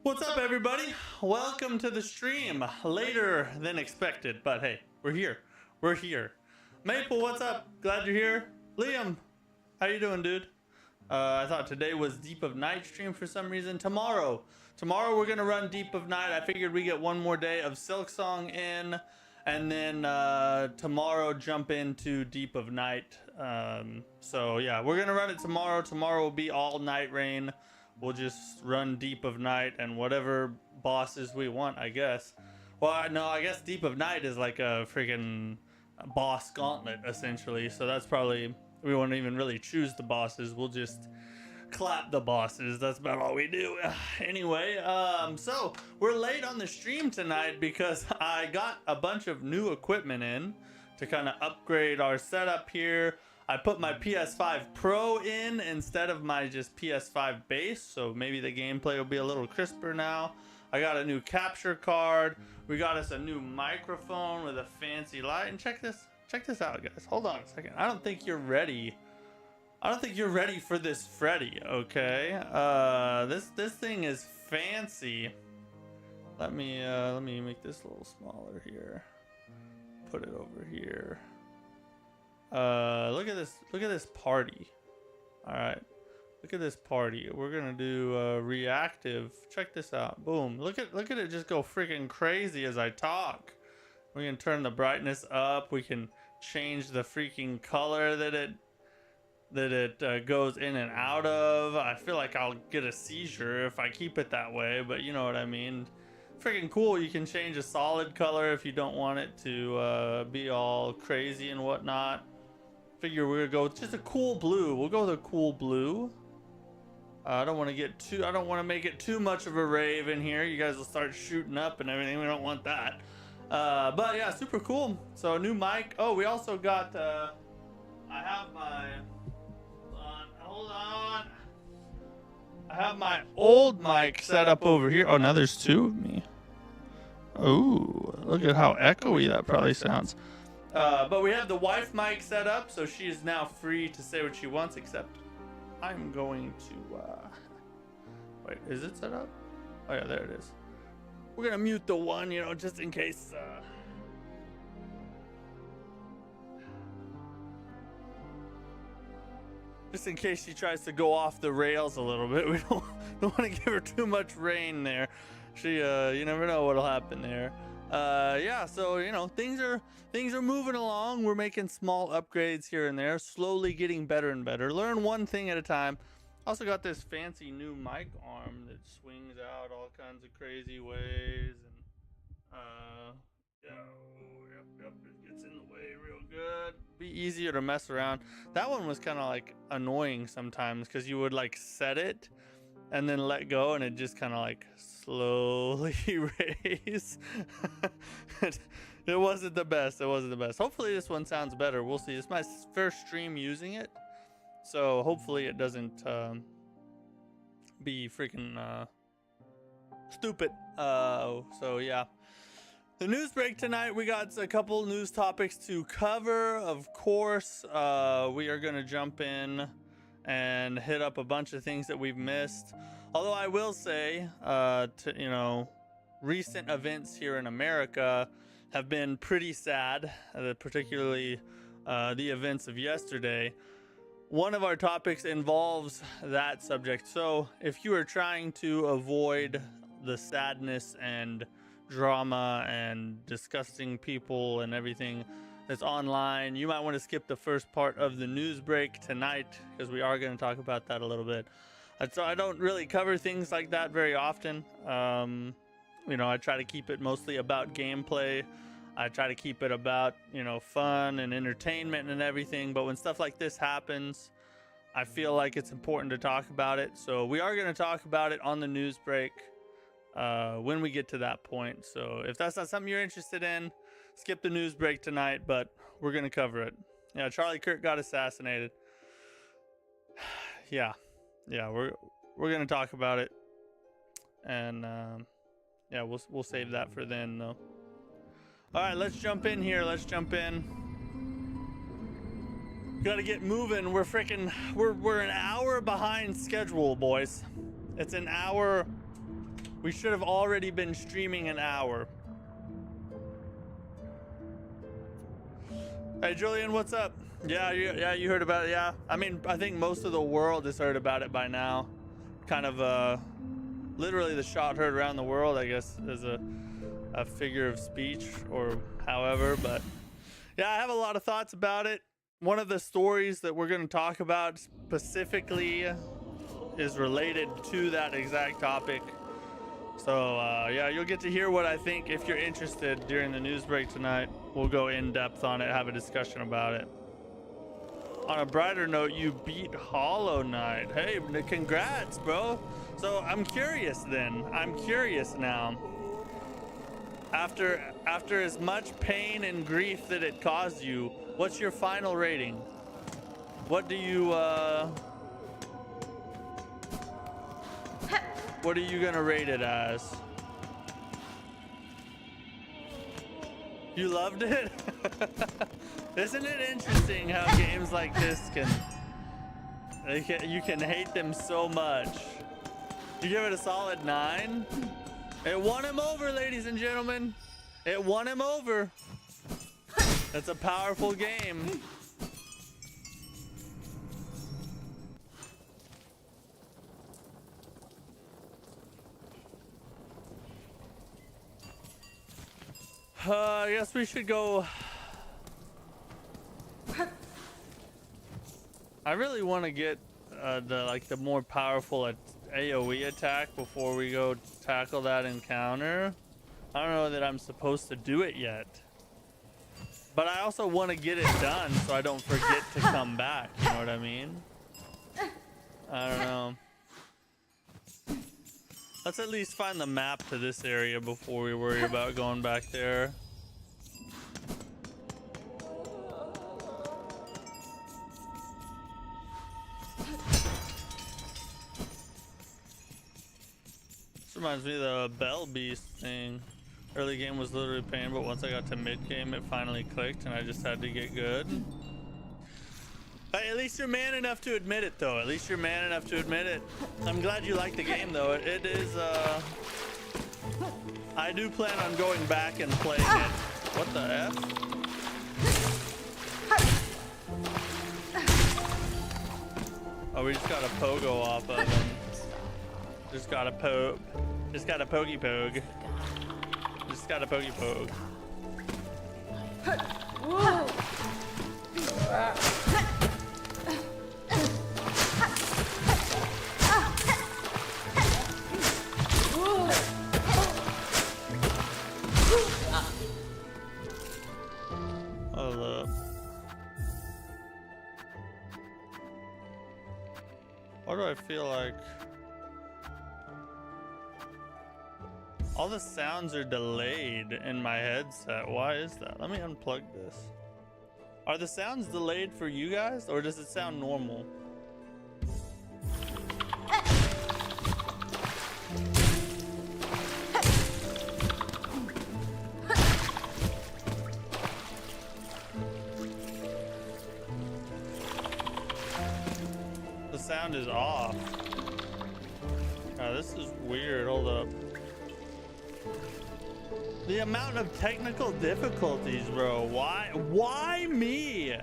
What's up, everybody? Welcome to the stream. Later than expected, but hey, we're here. We're here. Maple, what's up? Glad you're here. Liam, how you doing, dude? I thought today was Deep of Night stream for some reason. Tomorrow we're gonna run Deep of Night. I figured we get one more day of Silksong in, and then tomorrow jump into Deep of Night. So yeah, we're gonna run it tomorrow. Tomorrow will be all Night Rain. We'll just run Deep of Night and whatever bosses we want, I guess. Well, no, I guess Deep of Night is like a freaking boss gauntlet, essentially. So that's probably, we won't even really choose the bosses. We'll just clap the bosses. That's about all we do. Anyway, so we're late on the stream tonight because I got a bunch of new equipment in to kind of upgrade our setup here. I put my PS5 Pro in instead of my just PS5 base, so maybe the gameplay will be a little crisper now. I got a new capture card. We got us a new microphone with a fancy light. And check this out, guys. Hold on a second. I don't think you're ready. I don't think you're ready for this Freddy, okay? This thing is fancy. Let me make this a little smaller here. Put it over here. Look at this party. All right, Look at this party. We're gonna do reactive. Check this out. Boom. Look at it just go freaking crazy as I talk. We can turn the brightness up. We can change the freaking color that it goes in and out of. I feel like I'll get a seizure if I keep it that way, but you know what I mean. Freaking cool. You can change a solid color if you don't want it to be all crazy and whatnot. Figure we're gonna go with just a cool blue. We'll go with a cool blue. I don't want to make it too much of a rave in here. You guys will start shooting up and everything. We don't want that. But yeah, super cool. So new mic. Oh, we also got I have my hold on. I have my old mic set up over here. Oh, now there's two of me. Oh, look at how echoey that probably sounds. But we have the wife mic set up, so she is now free to say what she wants, except I'm going to wait, is it set up? Oh yeah, there it is. We're gonna mute the one, you know, just in case she tries to go off the rails a little bit. We don't want to give her too much rein there. She you never know what'll happen there. Yeah, so you know, things are moving along. We're making small upgrades here and there, slowly getting better and better. Learn one thing at a time. Also got this fancy new mic arm that swings out all kinds of crazy ways, and yep, it gets in the way real good. Be easier to mess around. That one was kind of like annoying sometimes because you would like set it and then let go, and it just kind of like slowly raise. It wasn't the best. Hopefully this one sounds better. We'll see. It's my first stream using it, so hopefully it doesn't be freaking stupid. So yeah, the news break tonight, we got a couple news topics to cover. Of course, we are gonna jump in and hit up a bunch of things that we've missed. Although I will say, you know, recent events here in America have been pretty sad, particularly the events of yesterday. One of our topics involves that subject. So if you are trying to avoid the sadness and drama and disgusting people and everything that's online, you might want to skip the first part of the news break tonight, because we are going to talk about that a little bit. So I don't really cover things like that very often. You know, I try to keep it mostly about gameplay. I try to keep it about, you know, fun and entertainment and everything. But when stuff like this happens, I feel like it's important to talk about it. So we are going to talk about it on the news break when we get to that point. So if that's not something you're interested in, skip the news break tonight, but we're going to cover it. Yeah, Charlie Kirk got assassinated. Yeah, we're going to talk about it. And yeah, we'll save that for then though. All right, let's jump in here. Gotta get moving. We're an hour behind schedule, boys. It's an hour. We should have already been streaming an hour. Hey Julian, what's up? Yeah, you heard about it. Yeah, I mean, I think most of the world has heard about it by now. Kind of literally the shot heard around the world, I guess, as a figure of speech or however. But yeah, I have a lot of thoughts about it. One of the stories that we're going to talk about specifically is related to that exact topic. So yeah, you'll get to hear what I think if you're interested during the news break tonight. We'll go in depth on it, have a discussion about it. On a brighter note, you beat Hollow Knight. Hey, congrats, bro. So I'm curious then. I'm curious now. After as much pain and grief that it caused you, what's your final rating? What do you what are you gonna rate it as? You loved it? Isn't it interesting how games like this you can hate them so much? You give it a solid 9? It won him over, ladies and gentlemen. It won him over. That's a powerful game. I guess we should go. I really want to get the more powerful AoE attack before we go tackle that encounter. I don't know that I'm supposed to do it yet, but I also want to get it done so I don't forget to come back. You know what I mean? I don't know. Let's at least find the map to this area before we worry about going back there. This reminds me of the Bell Beast thing. Early game was literally pain, but once I got to mid game, it finally clicked and I just had to get good. Hey, at least you're man enough to admit it, though. At least you're man enough to admit it. I'm glad you like the game, though. It is, I do plan on going back and playing it. What the F? Oh, we just got a pogo off of him. Just got a Just got a pokey pogue. Just got a pokey pogue. Whoa. Hold up. Why do I feel like all the sounds are delayed in my headset? Why is that? Let me unplug this. Are the sounds delayed for you guys, or does it sound normal? The sound is off. This is weird. Hold up. The amount of technical difficulties, bro. Why me?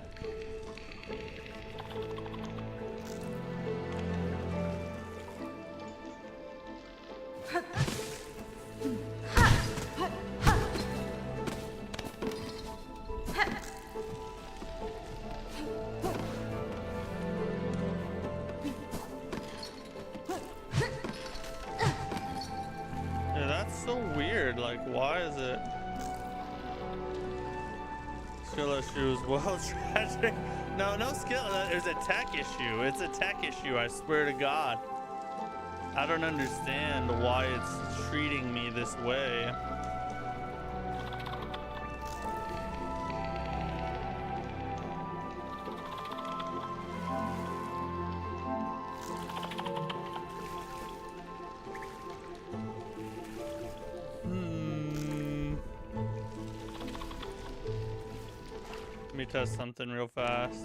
Like, why is it? Skill issues. Well, tragic. No skill. There's a tech issue. It's a tech issue. I swear to God. I don't understand why it's treating me this way. Let me test something real fast.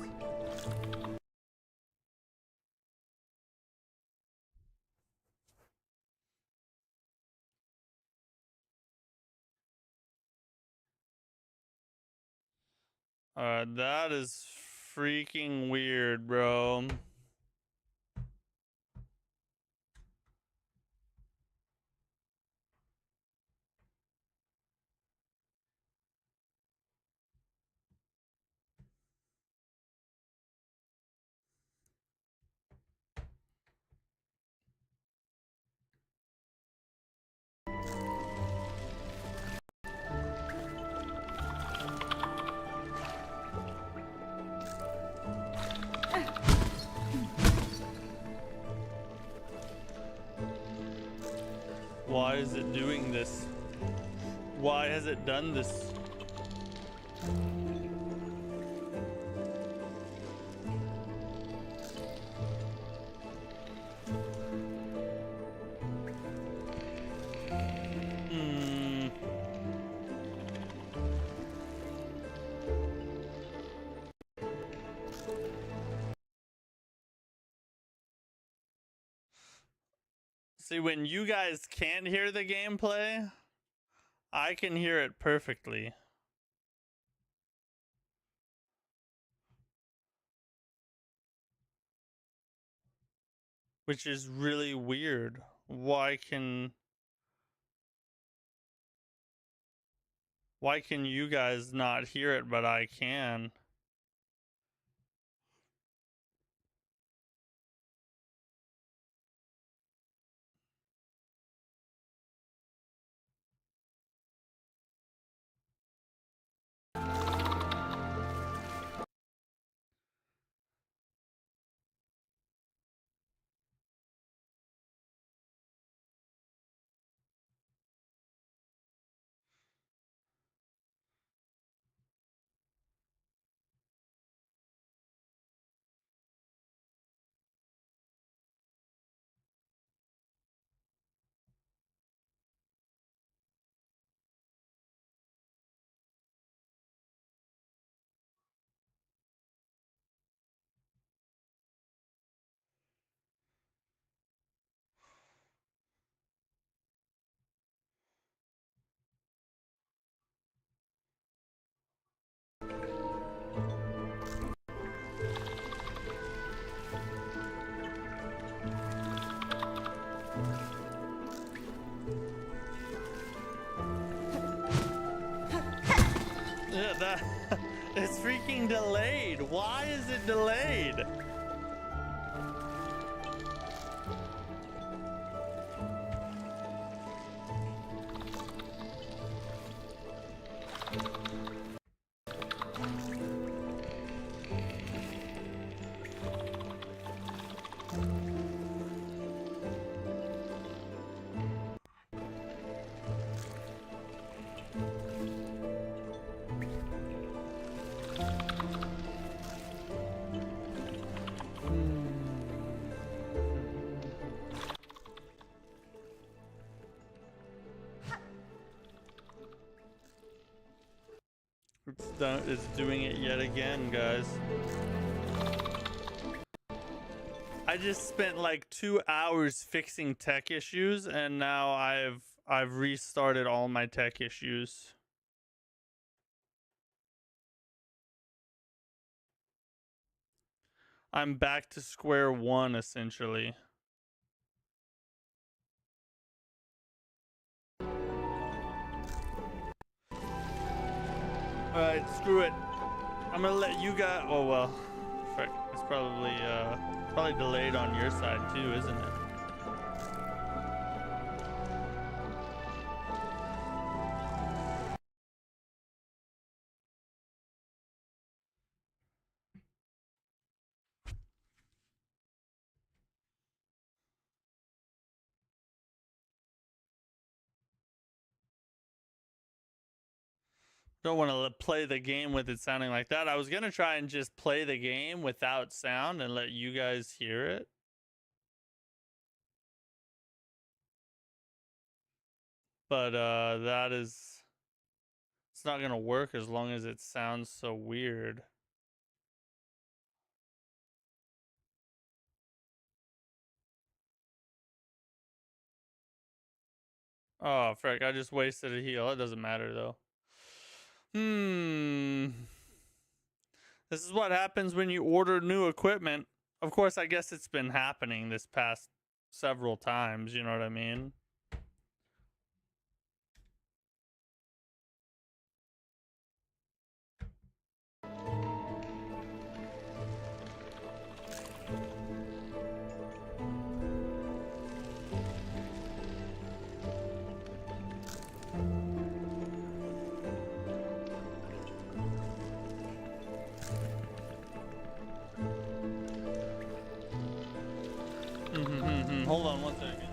That is freaking weird, bro. Why is it doing this? Why has it done this? See, when you guys can't hear the gameplay, I can hear it perfectly. Which is really weird. Why Why can you guys not hear it, but I can? Yeah, it's freaking delayed. Why is it delayed? It's doing it yet again, guys. I just spent like 2 hours fixing tech issues, and now I've restarted all my tech issues. I'm back to square one, essentially. Alright, screw it. I'm gonna let you guys. Oh well. Frick. It's probably delayed on your side too, isn't it? Don't want to play the game with it sounding like that. I was gonna try and just play the game without sound and let you guys hear it. But it's not gonna work as long as it sounds so weird. Oh frick, I just wasted a heal. It doesn't matter though. This is what happens when you order new equipment. Of course, I guess it's been happening this past several times, you know what I mean? Hold on one second.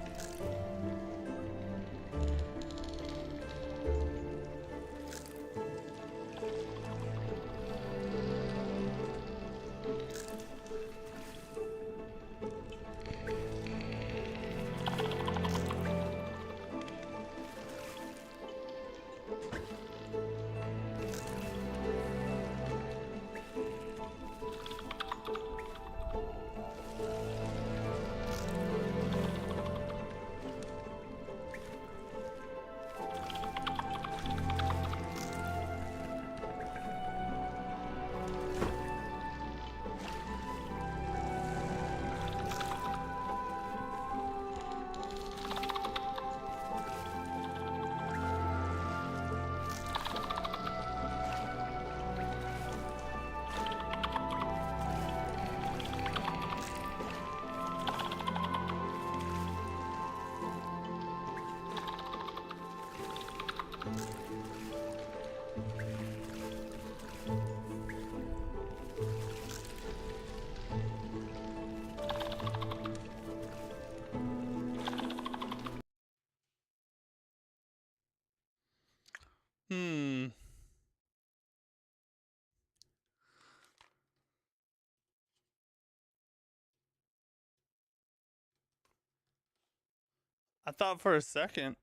I thought for a second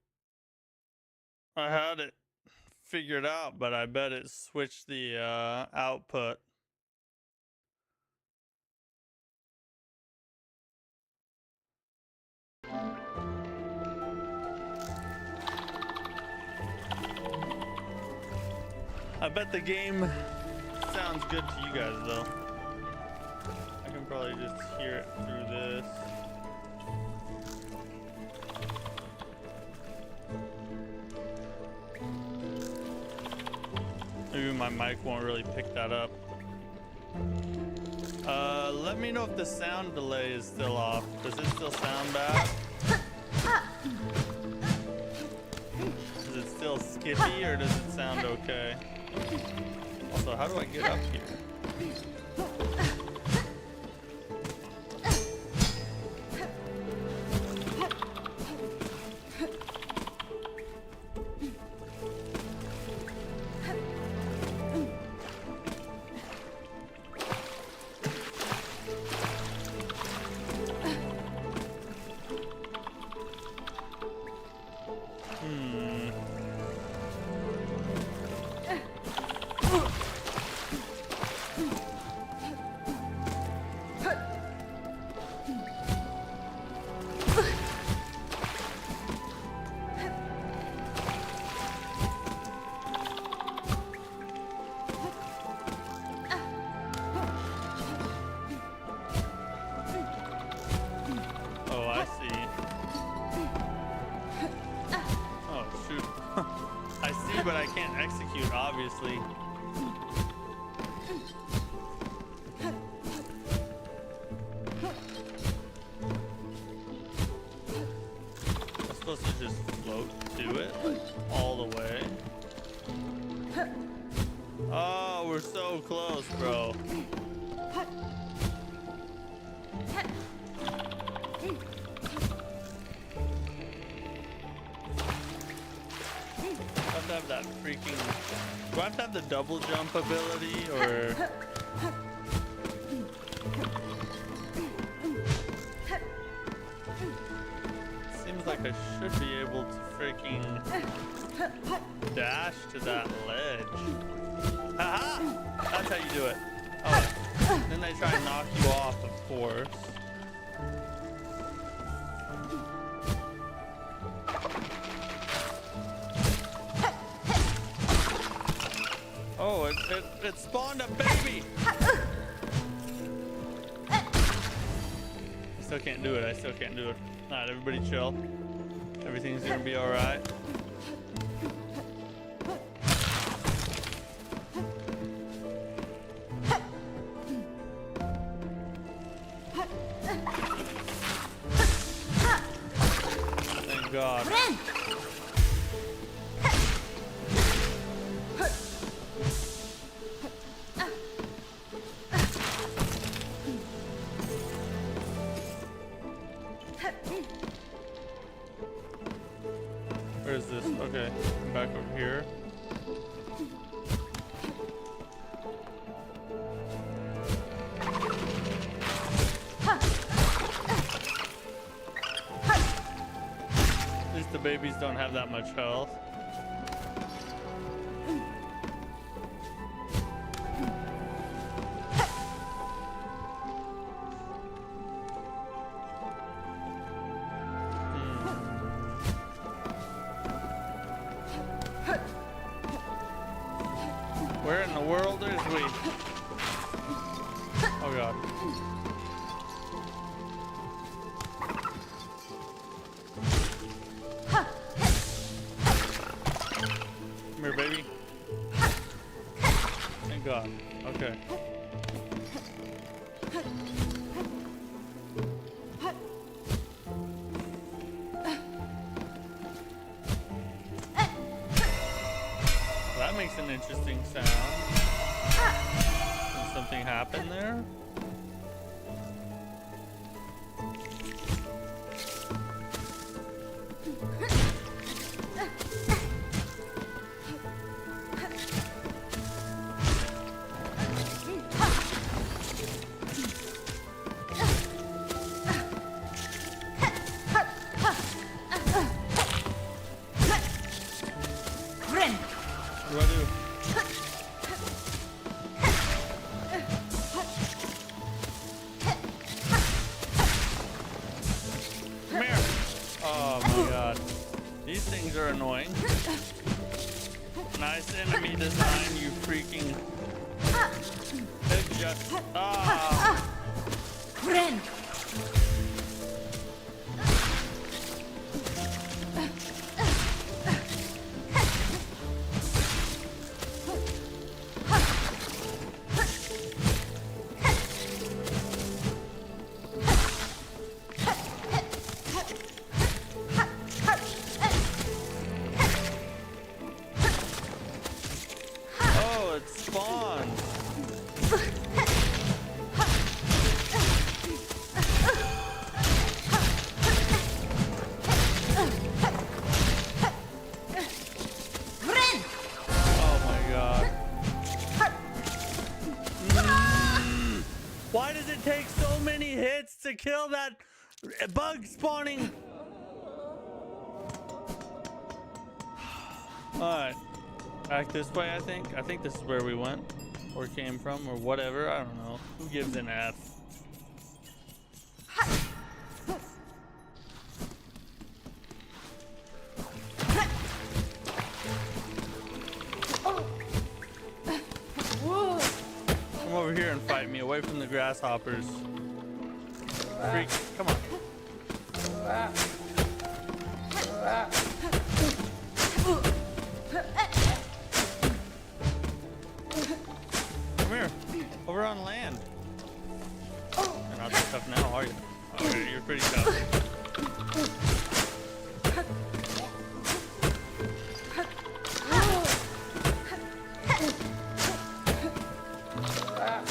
I had it figured out, but I bet it switched the output. I bet the game sounds good to you guys though. I can probably just hear it through this. Maybe my mic won't really pick that up. Let me know if the sound delay is still off. Does it still sound bad? Is it still skippy or does it sound okay? Also, how do I get up here? But I can't execute, obviously. I'm supposed to just float to it, like, all the way. Oh, we're so close, bro. Have that freaking... Do I have to have the double jump ability, or... Seems like I should be able to freaking dash to that ledge. Haha! That's how you do it. Oh, then they try and knock you off, of course. Oh, it spawned a baby! I still can't do it. I still can't do it. Alright, everybody chill. Everything's gonna be alright. Thank God. Where is this? Okay, I'm back over here. At least the babies don't have that much health. Where in the world is we? Oh God. Come here, baby. Thank God. Okay. makes an interesting sound. Did something happen there? What do I do? Come here. Oh my god. These things are annoying. Nice enemy design, you freaking headshot. Ah. Oh, it spawned. Oh my god. Why does it take so many hits to kill that bug spawning? Alright. Back this way, I think. I think this is where we went. Or came from, or whatever. I don't know. Who gives an F? Come over here and fight me away from the grasshoppers. Freak. Come on. Come here. Over on land. You're not that tough now, are you? Oh, you're pretty tough.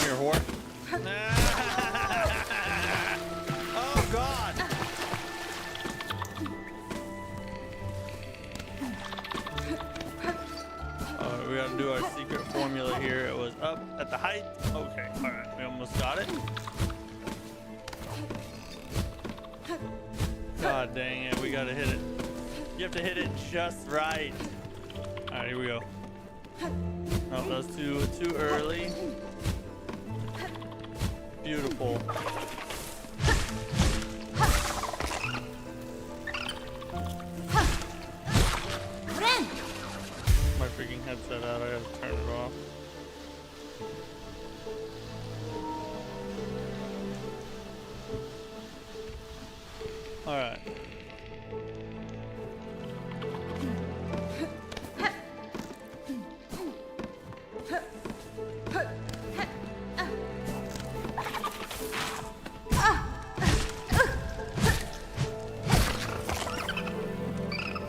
Here, whore. Oh, God. We gotta do our secret formula here. It was up at the height. Okay, all right, we almost got it. God dang it, we gotta hit it. You have to hit it just right. All right, here we go. Oh, that was too early. Beautiful. My freaking headset out. I gotta turn it off. All right.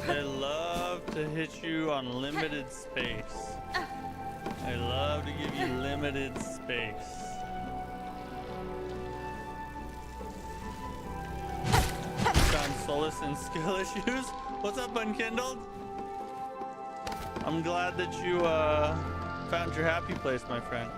They love to hit you on limited space. They love to give you limited space. Found solace in skill issues. What's up, Unkindled? I'm glad that you found your happy place, my friend.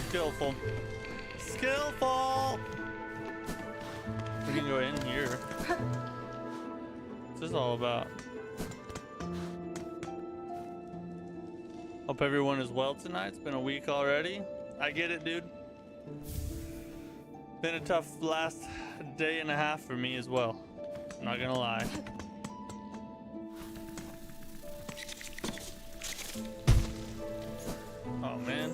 Skillful. Skillful! We can go in here. What's this all about? Hope everyone is well tonight. It's been a week already. I get it, dude. Been a tough last day and a half for me as well. I'm not gonna lie. Oh man,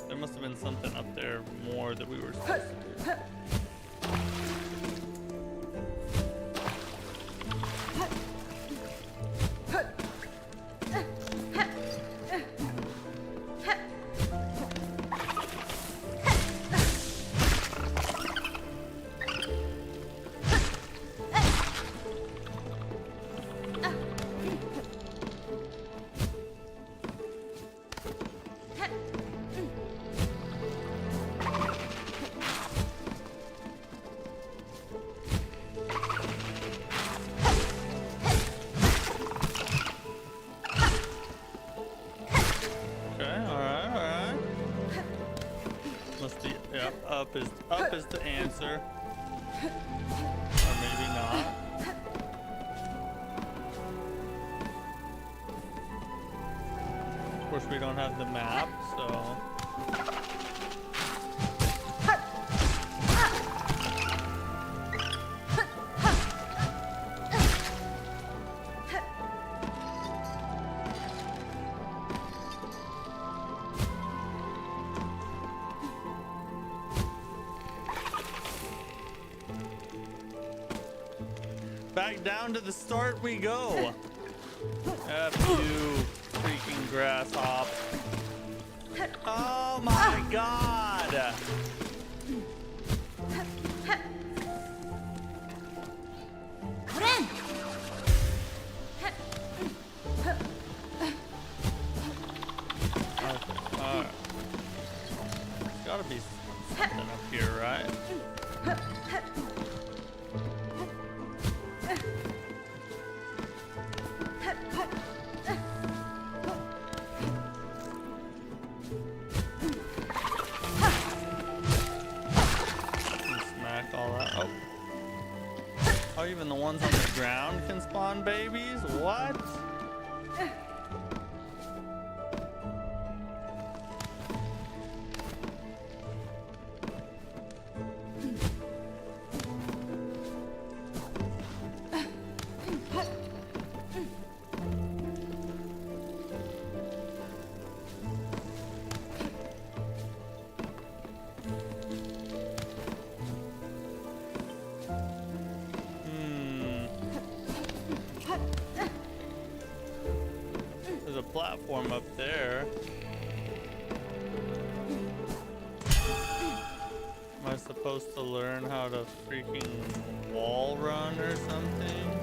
there must have been something up there more that we were supposed to do. Up is the answer. Or maybe not. Of course we don't have the map, so back down to the start we go. F you, freaking grasshopper. Oh my god. Alright. There's gotta be something up here, right? Oh, even the ones on the ground can spawn babies? What? Platform up there. Am I supposed to learn how to freaking wall run or something?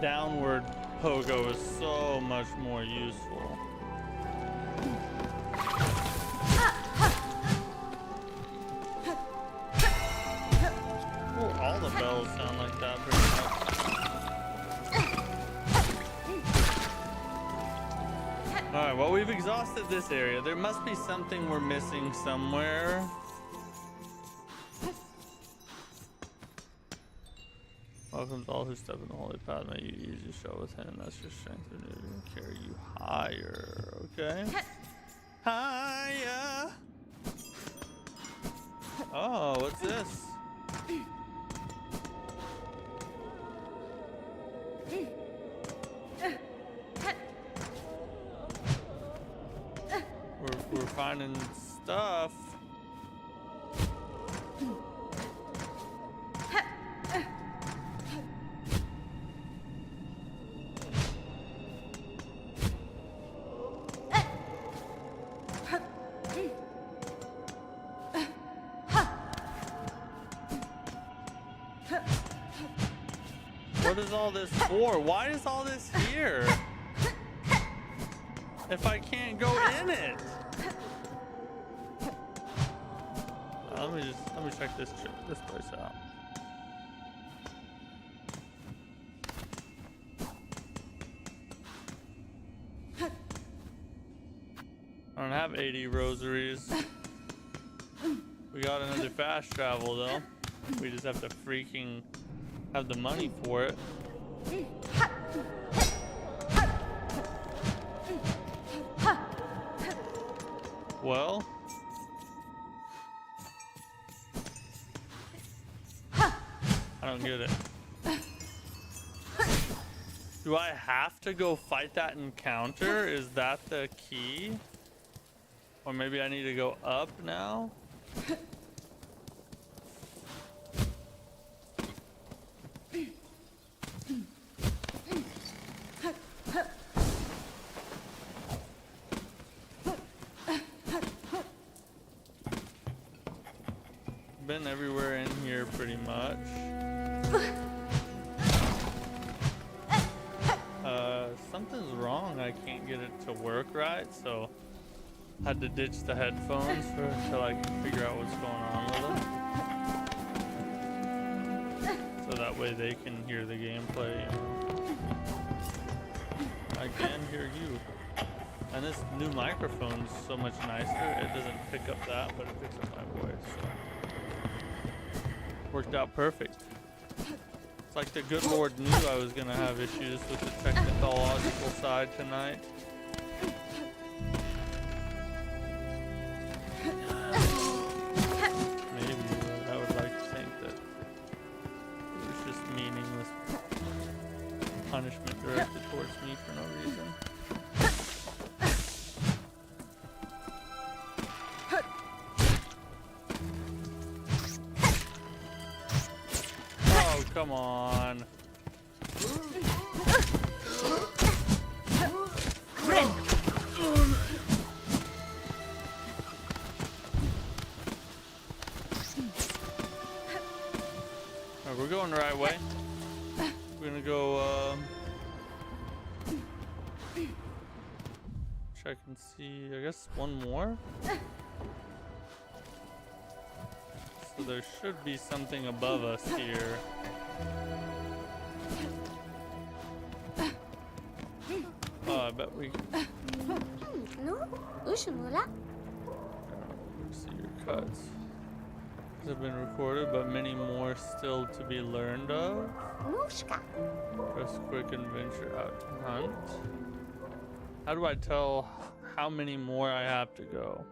Downward pogo is so much more useful. Ooh, all the bells sound like that pretty much. Alright, well, we've exhausted this area. There must be something we're missing somewhere. Welcome to all who step in the holy path. May you use your show with him. That's your strength and carry you higher. Okay. Higher. Oh, what's this? We're finding stuff. What is all this for? Why is all this here? If I can't go in it. Let me check this place out. I don't have 80 rosaries. We got another fast travel though. We just have to freaking have the money for it. Well, I don't get it. Do I have to go fight that encounter? Is that the key? Or maybe I need to go up now? Been everywhere in here pretty much. Something's wrong. I can't get it to work right, so had to ditch the headphones until I can figure out what's going on with them. So that way they can hear the gameplay. I can hear you. And this new microphone's so much nicer. It doesn't pick up that, but it picks up my voice. So. Worked out perfect. It's like the good Lord knew I was gonna have issues with the technological side tonight. Maybe, but I would like to think that it was just meaningless punishment directed towards me for no reason. Come on. Right, we're going the right way. We're gonna go check and see, I guess one more. So there should be something above us here. Oh, I bet we. See your cuts. These have been recorded, but many more still to be learned of. Press quick and venture out to hunt. How do I tell how many more I have to go?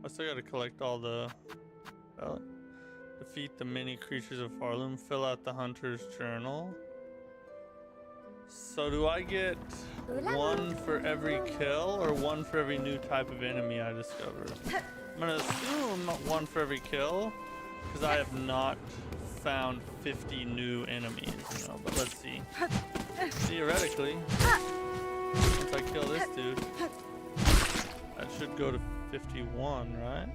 I still gotta collect all the. Defeat the many creatures of Farloom. Fill out the hunter's journal. So do I get one for every kill or one for every new type of enemy I discover? I'm gonna assume one for every kill because I have not found 50 new enemies, you know, but let's see. Theoretically, once I kill this dude, that should go to 51, right?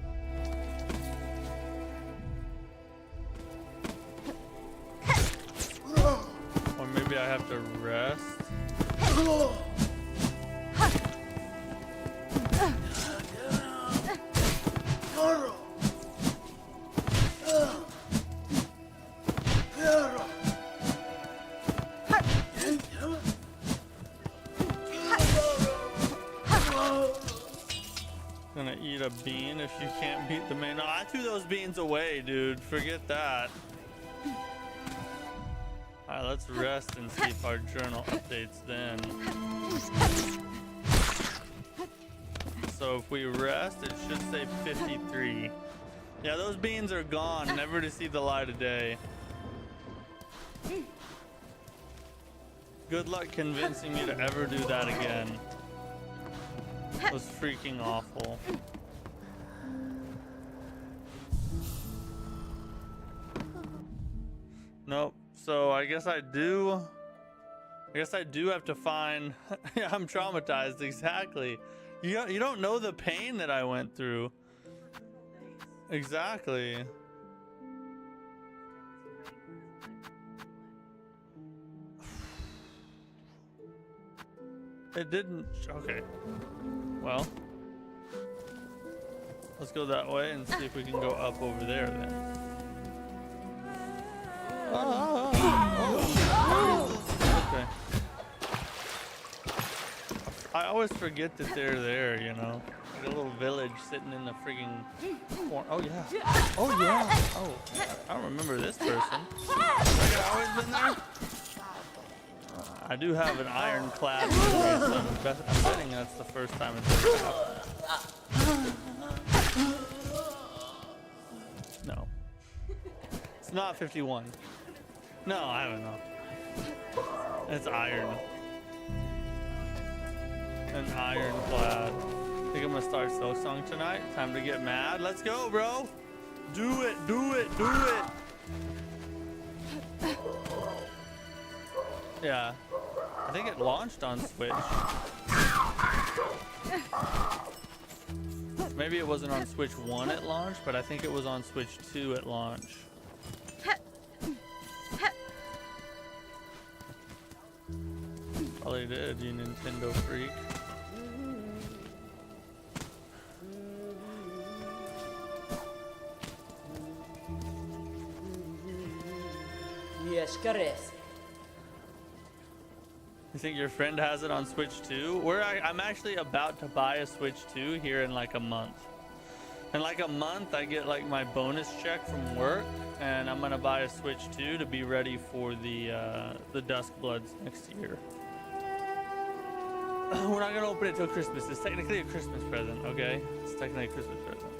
Or maybe I have to rest. Gonna eat a bean if you can't beat the main. No, I threw those beans away, dude. Forget that. Alright, let's rest and see if our journal updates then. So if we rest, it should say 53. Yeah, those beans are gone, never to see the light of day. Good luck convincing me to ever do that again. It was freaking awful. Nope. So I guess I do have to find. I'm traumatized. Exactly. You don't know the pain that I went through. Exactly. It didn't. Okay. Well, let's go that way and see if we can go up over there then. Okay. I always forget that they're there, you know? Like a little village sitting in the frigging corner. Oh, yeah. Oh, yeah. Oh, I don't remember this person. Like I've always been there? I do have an ironclad memory, so I'm betting that's the first time it's ever happened. No. It's not 51. No, I don't know. It's iron. An ironclad. Think I'm gonna start Silksong tonight. Time to get mad. Let's go, bro. Do it, do it, do it. Yeah. I think it launched on Switch. Maybe it wasn't on Switch 1 at launch, but I think it was on Switch 2 at launch. Probably did, you Nintendo freak. Yes, caress. You think your friend has it on Switch 2? I'm actually about to buy a Switch 2 here in like a month. In like a month, I get like my bonus check from work, and I'm gonna buy a Switch 2 to be ready for the Dusk Bloods next year. We're not gonna open it till Christmas. It's technically a Christmas present, okay? It's technically a Christmas present.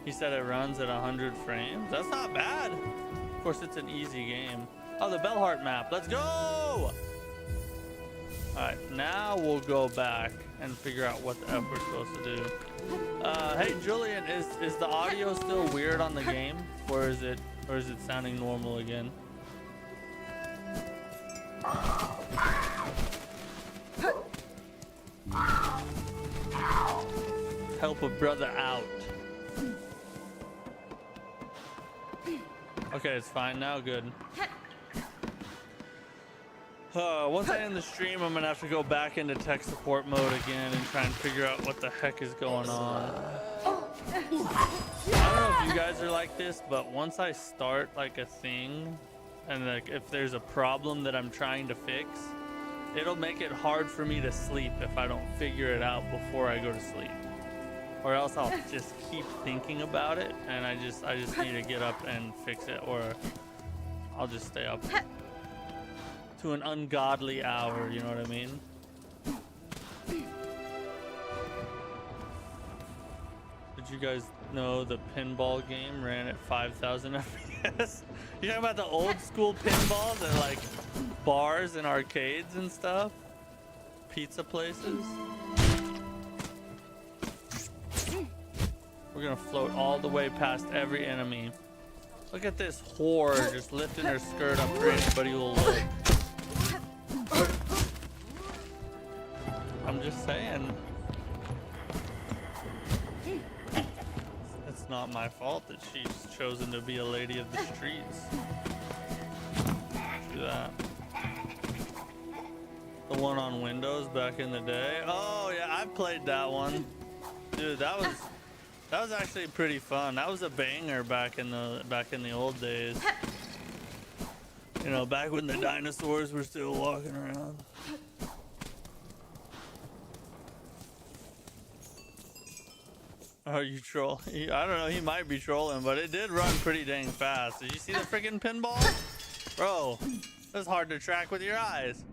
He said it runs at 100 frames. That's not bad. Of course, it's an easy game. Oh, the Bellhart map. Let's go! Alright, now we'll go back and figure out what the F we're supposed to do. Hey Julian, is the audio still weird on the game? Or is it sounding normal again? Help a brother out. Okay, it's fine now, good. Once I end the stream, I'm gonna have to go back into tech support mode again and try and figure out what the heck is going on. I don't know if you guys are like this, but once I start like a thing, and like if there's a problem that I'm trying to fix, it'll make it hard for me to sleep if I don't figure it out before I go to sleep. Or else I'll just keep thinking about it, and I just need to get up and fix it, or I'll just stay up to an ungodly hour, you know what I mean? Did you guys know the pinball game ran at 5,000 FPS? You talking about the old school pinballs at like bars and arcades and stuff? Pizza places? We're gonna float all the way past every enemy. Look at this whore just lifting her skirt up for anybody who'll look. I'm just saying. It's not my fault that she's chosen to be a lady of the streets. Do that. The one on Windows back in the day. Oh yeah, I played that one. Dude, that was actually pretty fun. That was a banger back in the old days. You know, back when the dinosaurs were still walking around. Are you trolling? I don't know, he might be trolling, but it did run pretty dang fast. Did you see the freaking pinball? Bro, that's hard to track with your eyes.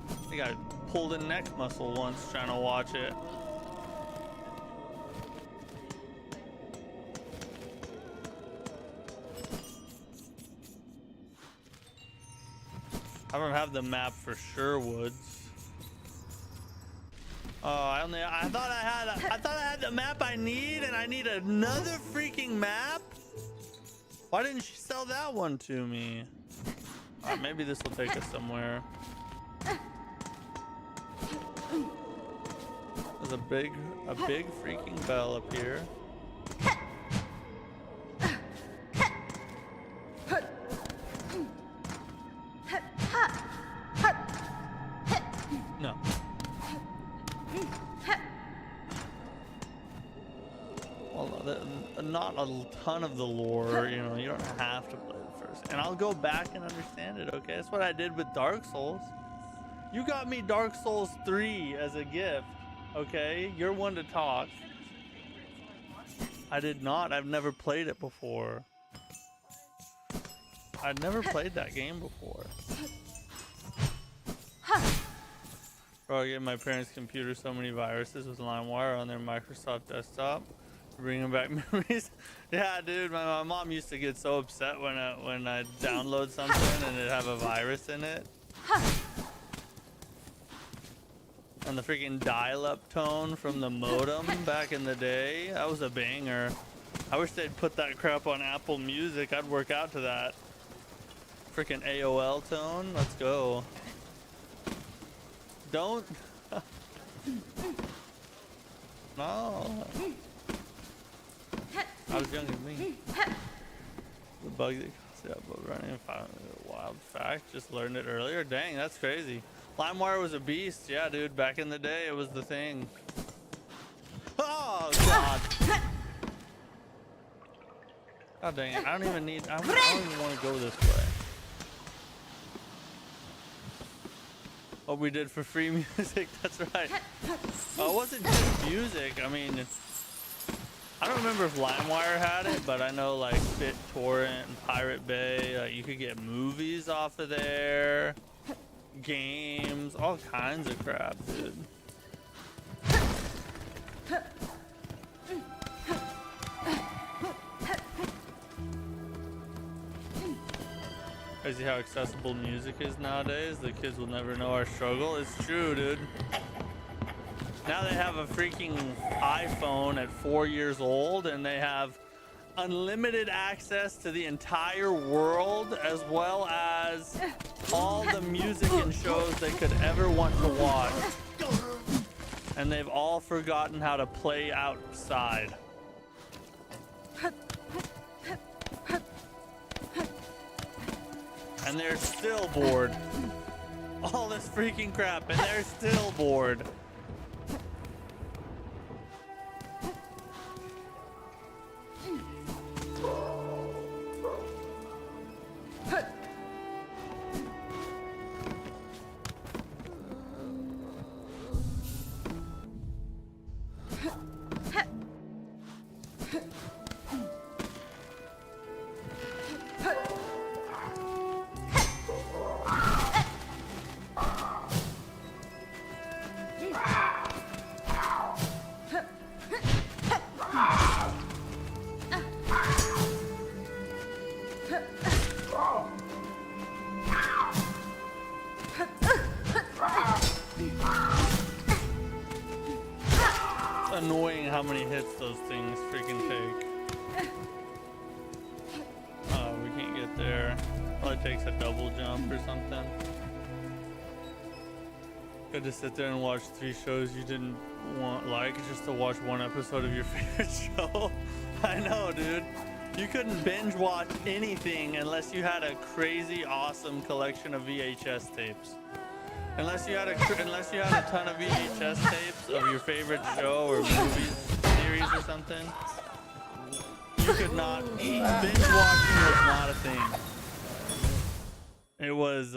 I think I pulled a neck muscle once trying to watch it. I don't have the map for Sherwoods. Oh, I thought I had the map I need, and I need another freaking map. Why didn't she sell that one to me? Maybe this will take us somewhere. There's a big freaking bell up here. No. Well, not a ton of the lore, you know, you don't have to play it first. And I'll go back and understand it, okay? That's what I did with Dark Souls. You got me Dark Souls 3 as a gift. Okay, you're one to talk. I did not. I've never played it before. I'd never played that game before. Bro, I gave my parents' computer so many viruses with LimeWire on their Microsoft desktop. Bringing back memories. Yeah, dude, my mom used to get so upset when I download something and it'd have a virus in it. And the freaking dial-up tone from the modem back in the day, that was a banger. I wish they'd put that crap on Apple Music. I'd work out to that. Freaking AOL tone, let's go. Don't. No. I was younger than me. The bug that caused it up running wild fact. Just learned it earlier. Dang, that's crazy. LimeWire was a beast. Yeah, dude. Back in the day, it was the thing. Oh God. God dang it. I don't even need. I don't even want to go this way. What we did for free music. That's right. It wasn't just music. I mean, I don't remember if LimeWire had it, but I know like BitTorrent and Pirate Bay, like you could get movies off of there, games, all kinds of crap, dude. Crazy how accessible music is nowadays. The kids will never know our struggle. It's true, dude. Now they have a freaking iPhone at 4 years old and they have unlimited access to the entire world as well as all the music and shows they could ever want to watch. And they've all forgotten how to play outside. And they're still bored. All this freaking crap and they're still bored. Annoying how many hits those things freaking take. Oh, we can't get there. Probably takes a double jump or something. Good to sit there and watch 3 shows you didn't like just to watch one episode of your favorite show. I know, dude. You couldn't binge watch anything unless you had a crazy awesome collection of VHS tapes. Unless you had a ton of VHS tapes of your favorite show or movie series or something, you could not. Binge watching was not a thing. It was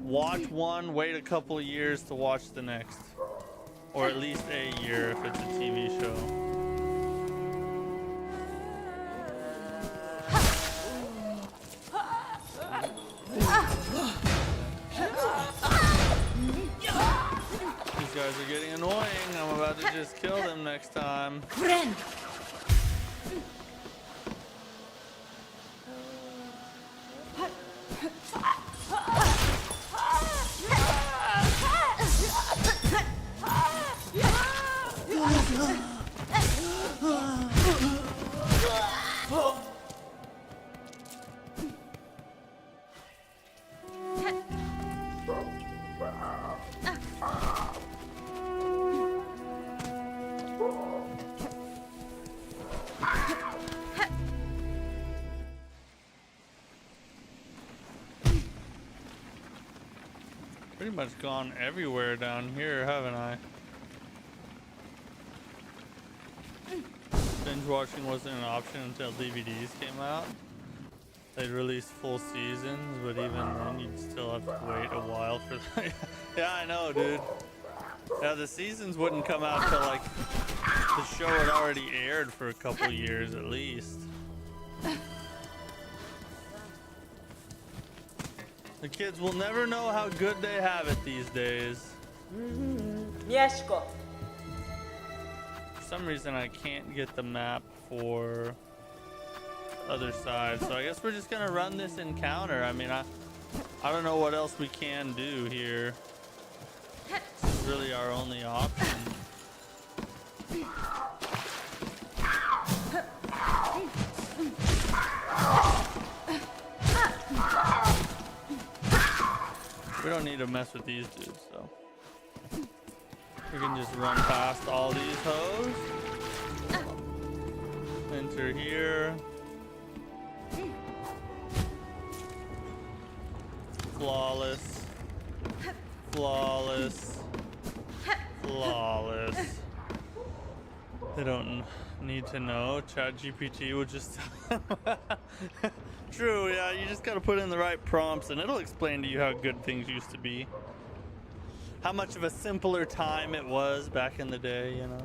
watch one, wait a couple of years to watch the next, or at least a year if it's a TV show. These guys are getting annoying. I'm about to just kill them next time. Friend. Pretty much gone everywhere down here, haven't I? Binge watching wasn't an option until DVDs came out. They release full seasons, but even then you'd still have to wait a while for that. Yeah, I know, dude. Yeah, the seasons wouldn't come out till like the show had already aired for a couple years at least. The kids will never know how good they have it these days. Miesko. For some reason I can't get the map for the other side, so I guess we're just gonna run this encounter. I mean, I don't know what else we can do here. This is really our only option. We don't need to mess with these dudes, so we can just run past all these hoes. Enter here. Flawless. Flawless. Flawless. They don't need to know. ChatGPT will just True, yeah, you just gotta put in the right prompts and it'll explain to you how good things used to be. How much of a simpler time it was back in the day, you know?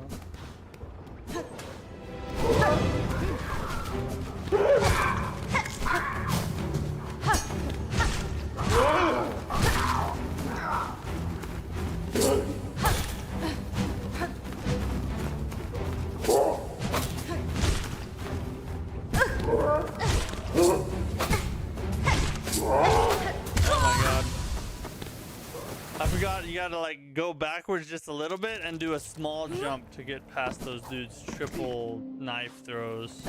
I forgot you gotta like go backwards just a little bit and do a small jump to get past those dudes' triple knife throws.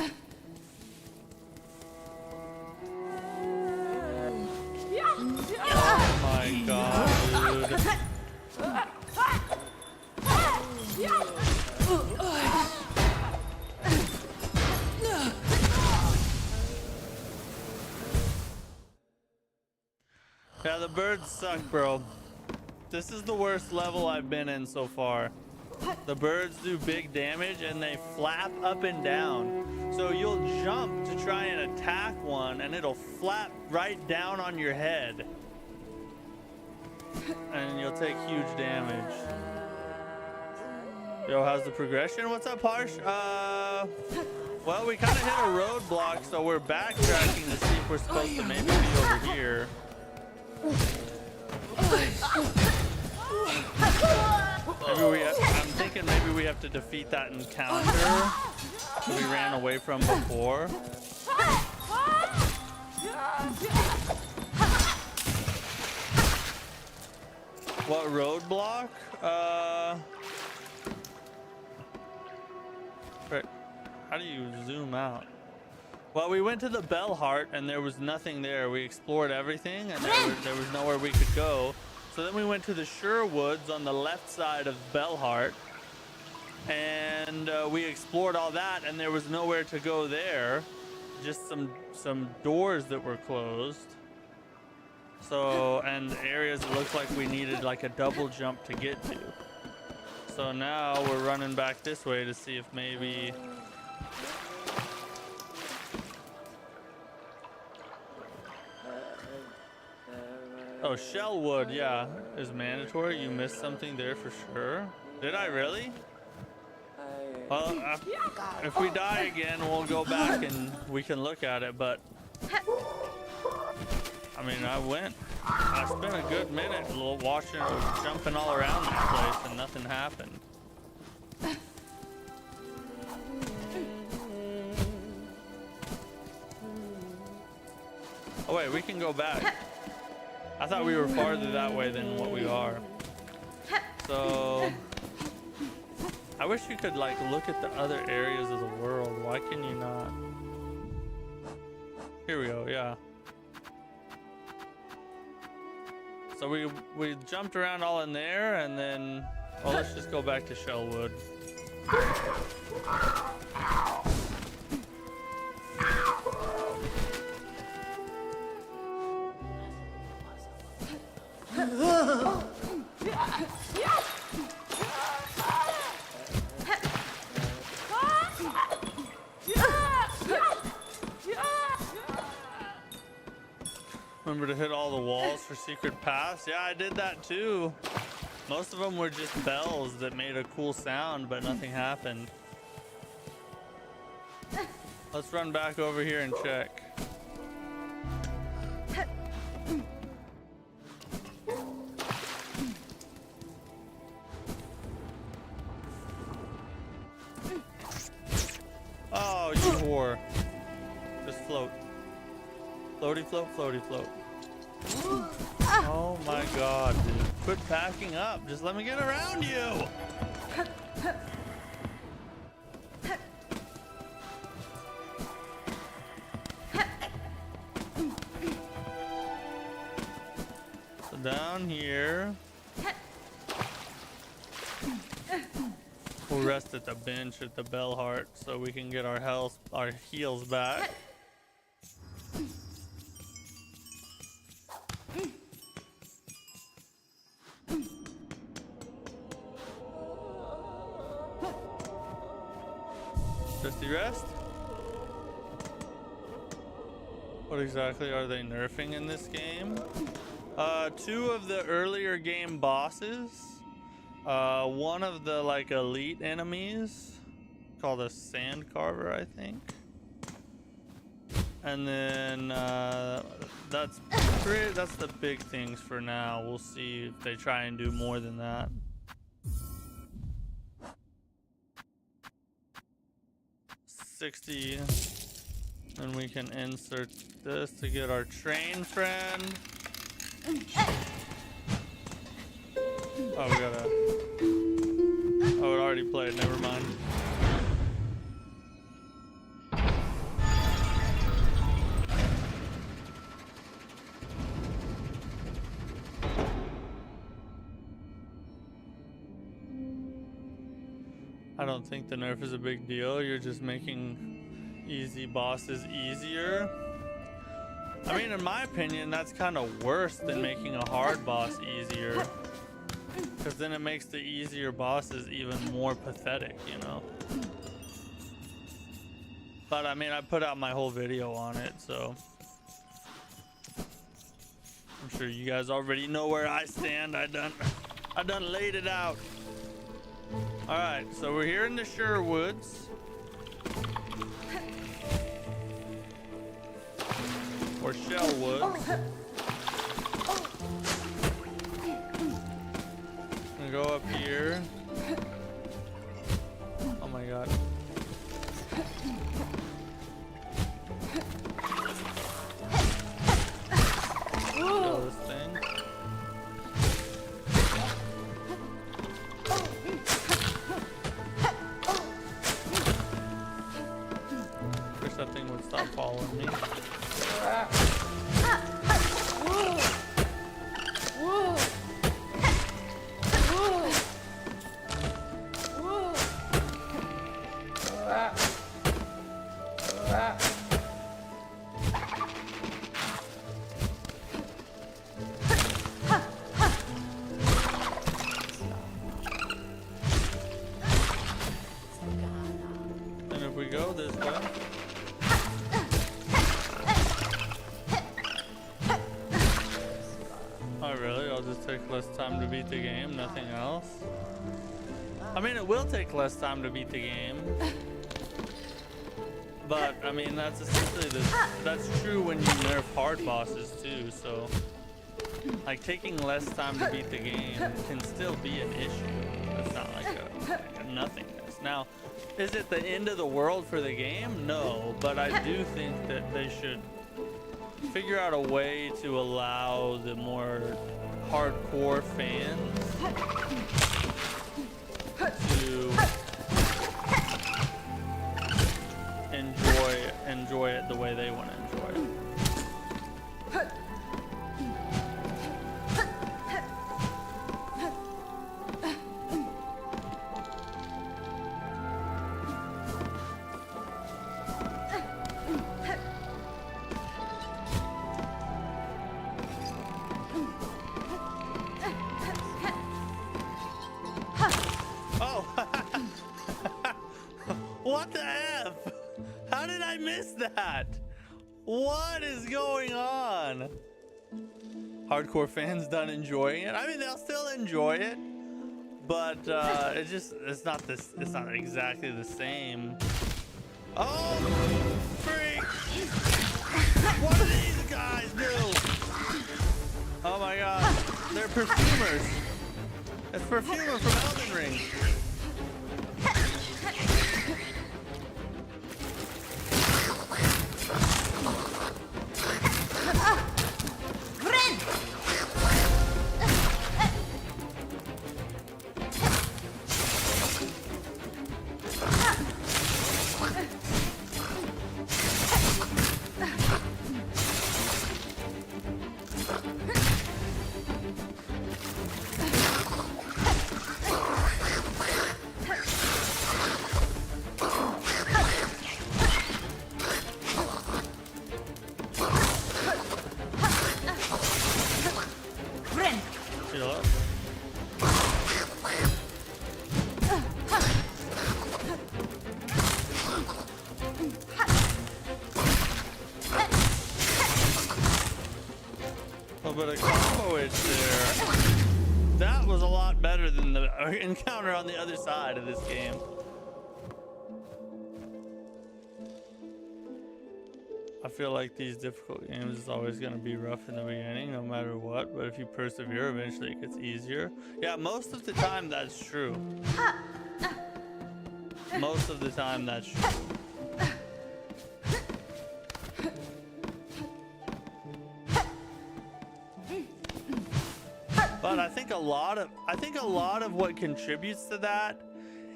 Oh my god, dude. Yeah, the birds suck, bro. This is the worst level I've been in so far. The birds do big damage and they flap up and down. So you'll jump to try and attack one and it'll flap right down on your head. And you'll take huge damage. Yo, how's the progression? What's up, Harsh? Well, we kind of hit a roadblock, so we're backtracking to see if we're supposed to maybe be over here. I'm thinking maybe we have to defeat that encounter we ran away from before. What roadblock? How do you zoom out? Well, we went to the Bellhart and there was nothing there. We explored everything and there was nowhere we could go. So then we went to the Sherwoods on the left side of Bellhart and we explored all that and there was nowhere to go there. Just some doors that were closed. So, and areas that looked like we needed like a double jump to get to. So now we're running back this way to see if maybe... Oh, Shellwood, yeah, is mandatory. You missed something there for sure. Did I really? Well, if we die again, we'll go back and we can look at it, but... I mean, I spent a good minute watching, jumping all around that place and nothing happened. Oh wait, we can go back. I thought we were farther that way than what we are. So, I wish you could like look at the other areas of the world. Why can you not? Here we go, yeah. So we jumped around all in there and then, well, let's just go back to Shellwood. Remember to hit all the walls for secret paths. Yeah, I did that too. Most of them were just bells that made a cool sound, but nothing happened. Let's run back over here and check. Oh, you whore. Just float. Floaty float, floaty float. Oh my god, dude. Quit backing up. Just let me get around you. So down here. We'll rest at the bench at the Bellhart so we can get our health, our heals back. Just rest? What exactly are they nerfing in this game? Two of the earlier game bosses. One of the like elite enemies called a sand carver, I think. And then that's the big things for now. We'll see if they try and do more than that. $60, and we can insert this to get our train friend. Oh, we gotta. Oh, it already played. Never mind. I don't think the nerf is a big deal. You're just making easy bosses easier. I mean, in my opinion, that's kind of worse than making a hard boss easier. Because then it makes the easier bosses even more pathetic, you know? But I mean, I put out my whole video on it, so... I'm sure you guys already know where I stand. I done laid it out. Alright, so we're here in the Sherwoods. Or Shellwoods. I'm gonna go up here. Oh my god. Kill this thing. Wish that thing would stop following me. And if we go this way. Oh really? I'll just take less time to beat the game, nothing else? I mean, it will take less time to beat the game. But, I mean, that's essentially that's true when you nerf hard bosses too, so... Like, taking less time to beat the game can still be an issue. It's not like a nothingness. Now, is it the end of the world for the game? No, but I do think that they should figure out a way to allow the more hardcore fans to enjoy it the way they want to enjoy it. What the F? How did I miss that? What is going on? Hardcore fans done enjoying it. I mean, they'll still enjoy it, but it's not exactly the same. Oh, freak! What do these guys do? Oh my god, they're perfumers. It's perfumer from Elden Ring. But a combo itch there. That was a lot better than the encounter on the other side of this game. I feel like these difficult games is always going to be rough in the beginning, no matter what. But if you persevere, eventually it gets easier. Yeah, most of the time that's true. Most of the time that's true. But I think a lot of what contributes to that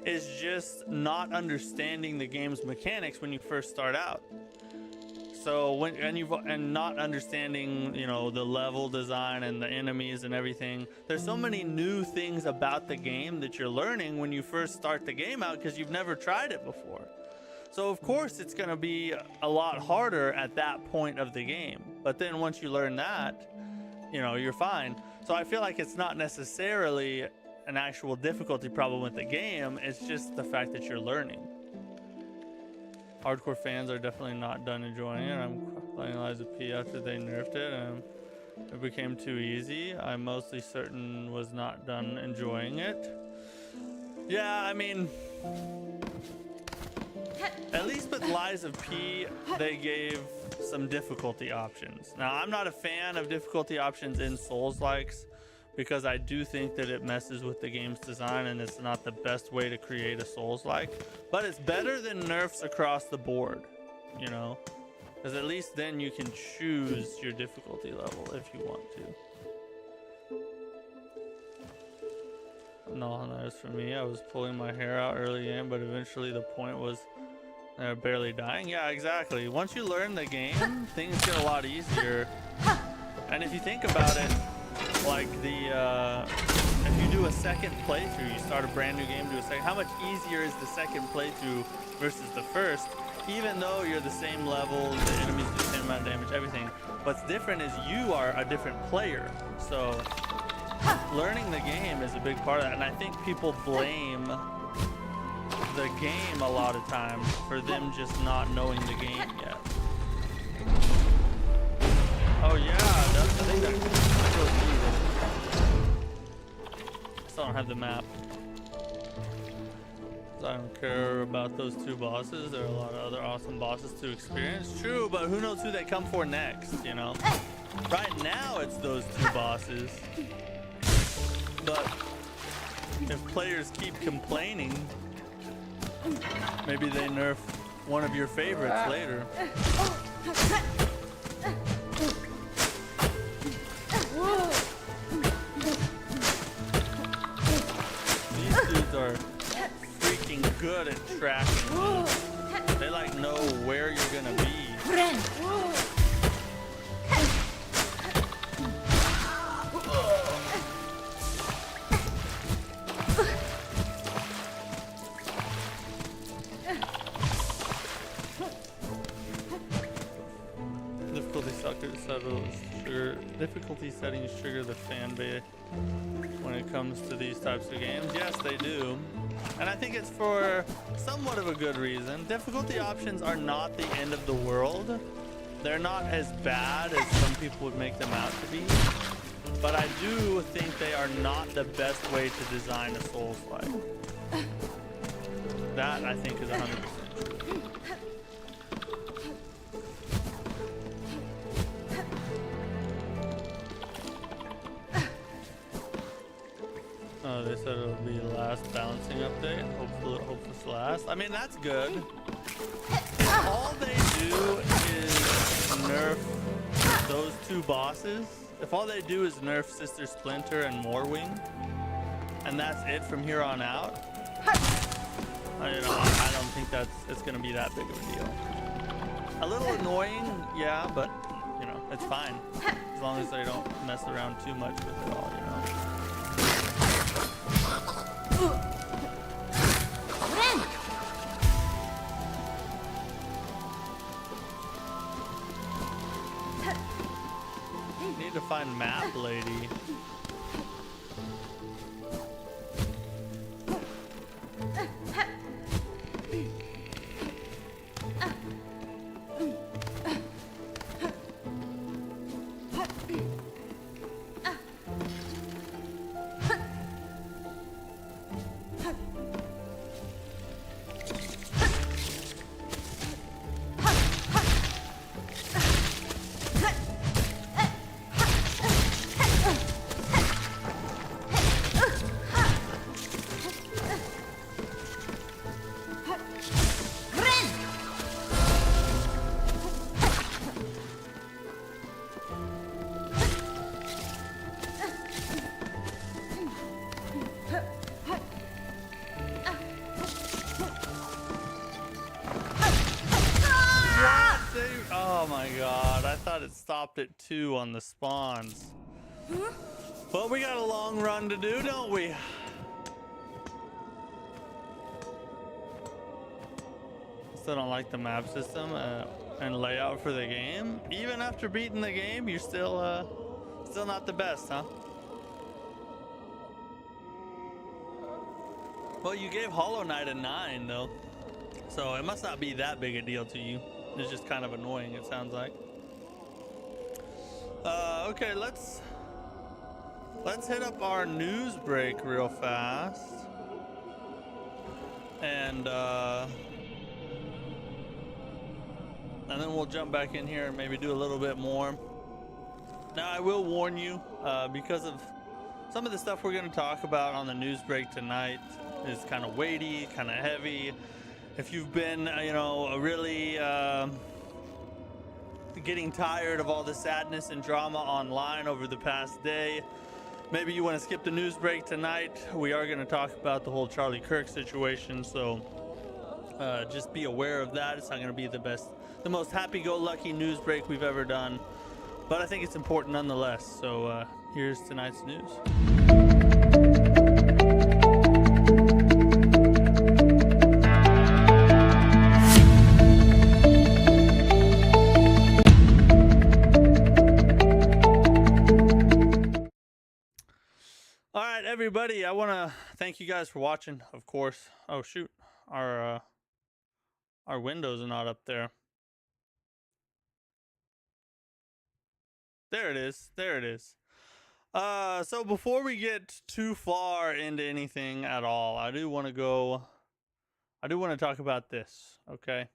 is just not understanding the game's mechanics when you first start out. So and not understanding, you know, the level design and the enemies and everything. There's so many new things about the game that you're learning when you first start the game out because you've never tried it before. So of course it's going to be a lot harder at that point of the game. But then once you learn that, you know, you're fine. So I feel like it's not necessarily an actual difficulty problem with the game. It's just the fact that you're learning. Hardcore fans are definitely not done enjoying it. I'm playing Liza P after they nerfed it and it became too easy. I'm mostly certain was not done enjoying it. Yeah, I mean, at least with Liza P, they gave some difficulty options. Now, I'm not a fan of difficulty options in Souls-likes because I do think that it messes with the game's design and it's not the best way to create a Souls-like. But it's better than nerfs across the board, you know? Because at least then you can choose your difficulty level if you want to. No, that's for me. I was pulling my hair out early in, but eventually the point was they're barely dying. Yeah, exactly. Once you learn the game, things get a lot easier. And if you think about it, like if you do a second playthrough, you start a brand new game, do a second, how much easier is the second playthrough versus the first? Even though you're the same level, the enemies do the same amount of damage, everything. What's different is you are a different player. So learning the game is a big part of that. And I think people blame the game a lot of times for them just not knowing the game yet. Oh yeah, I think that's so easy. Still don't have the map. I don't care about those two bosses. There are a lot of other awesome bosses to experience. True, but who knows who they come for next, you know? Right now it's those two bosses. But if players keep complaining, maybe they nerf one of your favorites later. These dudes are freaking good at tracking. They like know where you're gonna be. Difficulty settings trigger the fan base when it comes to these types of games. Yes, they do. And I think it's for somewhat of a good reason. Difficulty options are not the end of the world. They're not as bad as some people would make them out to be, but I do think they are not the best way to design a Souls-like. That, I think, is 100% true. Oh, they said it'll be the last balancing update. Hopefully it's the last. I mean, that's good. If all they do is nerf those two bosses, if all they do is nerf Sister Splinter and Morwing, and that's it from here on out, I don't think it's gonna be that big of a deal. A little annoying, yeah, but you know, it's fine as long as they don't mess around too much with it all, you know. Need to find Map Lady. Oh my god, I thought it stopped at 2 on the spawns. Well, we got a long run to do, don't we? Still don't like the map system and layout for the game. Even after beating the game, you're still not the best, huh? Well, you gave Hollow Knight a 9 though, so it must not be that big a deal to you. It's just kind of annoying, it sounds like. Okay, let's hit up our news break real fast, and then we'll jump back in here and maybe do a little bit more. Now, I will warn you, because of some of the stuff we're going to talk about on the news break tonight is kind of weighty, kind of heavy. If you've been, you know, really getting tired of all the sadness and drama online over the past day, maybe you want to skip the news break tonight. We are going to talk about the whole Charlie Kirk situation, so just be aware of that. It's not going to be the most happy-go-lucky news break we've ever done, but I think it's important nonetheless. So here's tonight's news. All right, everybody, I want to thank you guys for watching, of course. Oh, shoot. Our windows are not up there. There it is. There it is. So before we get too far into anything at all, I do want to talk about this, okay?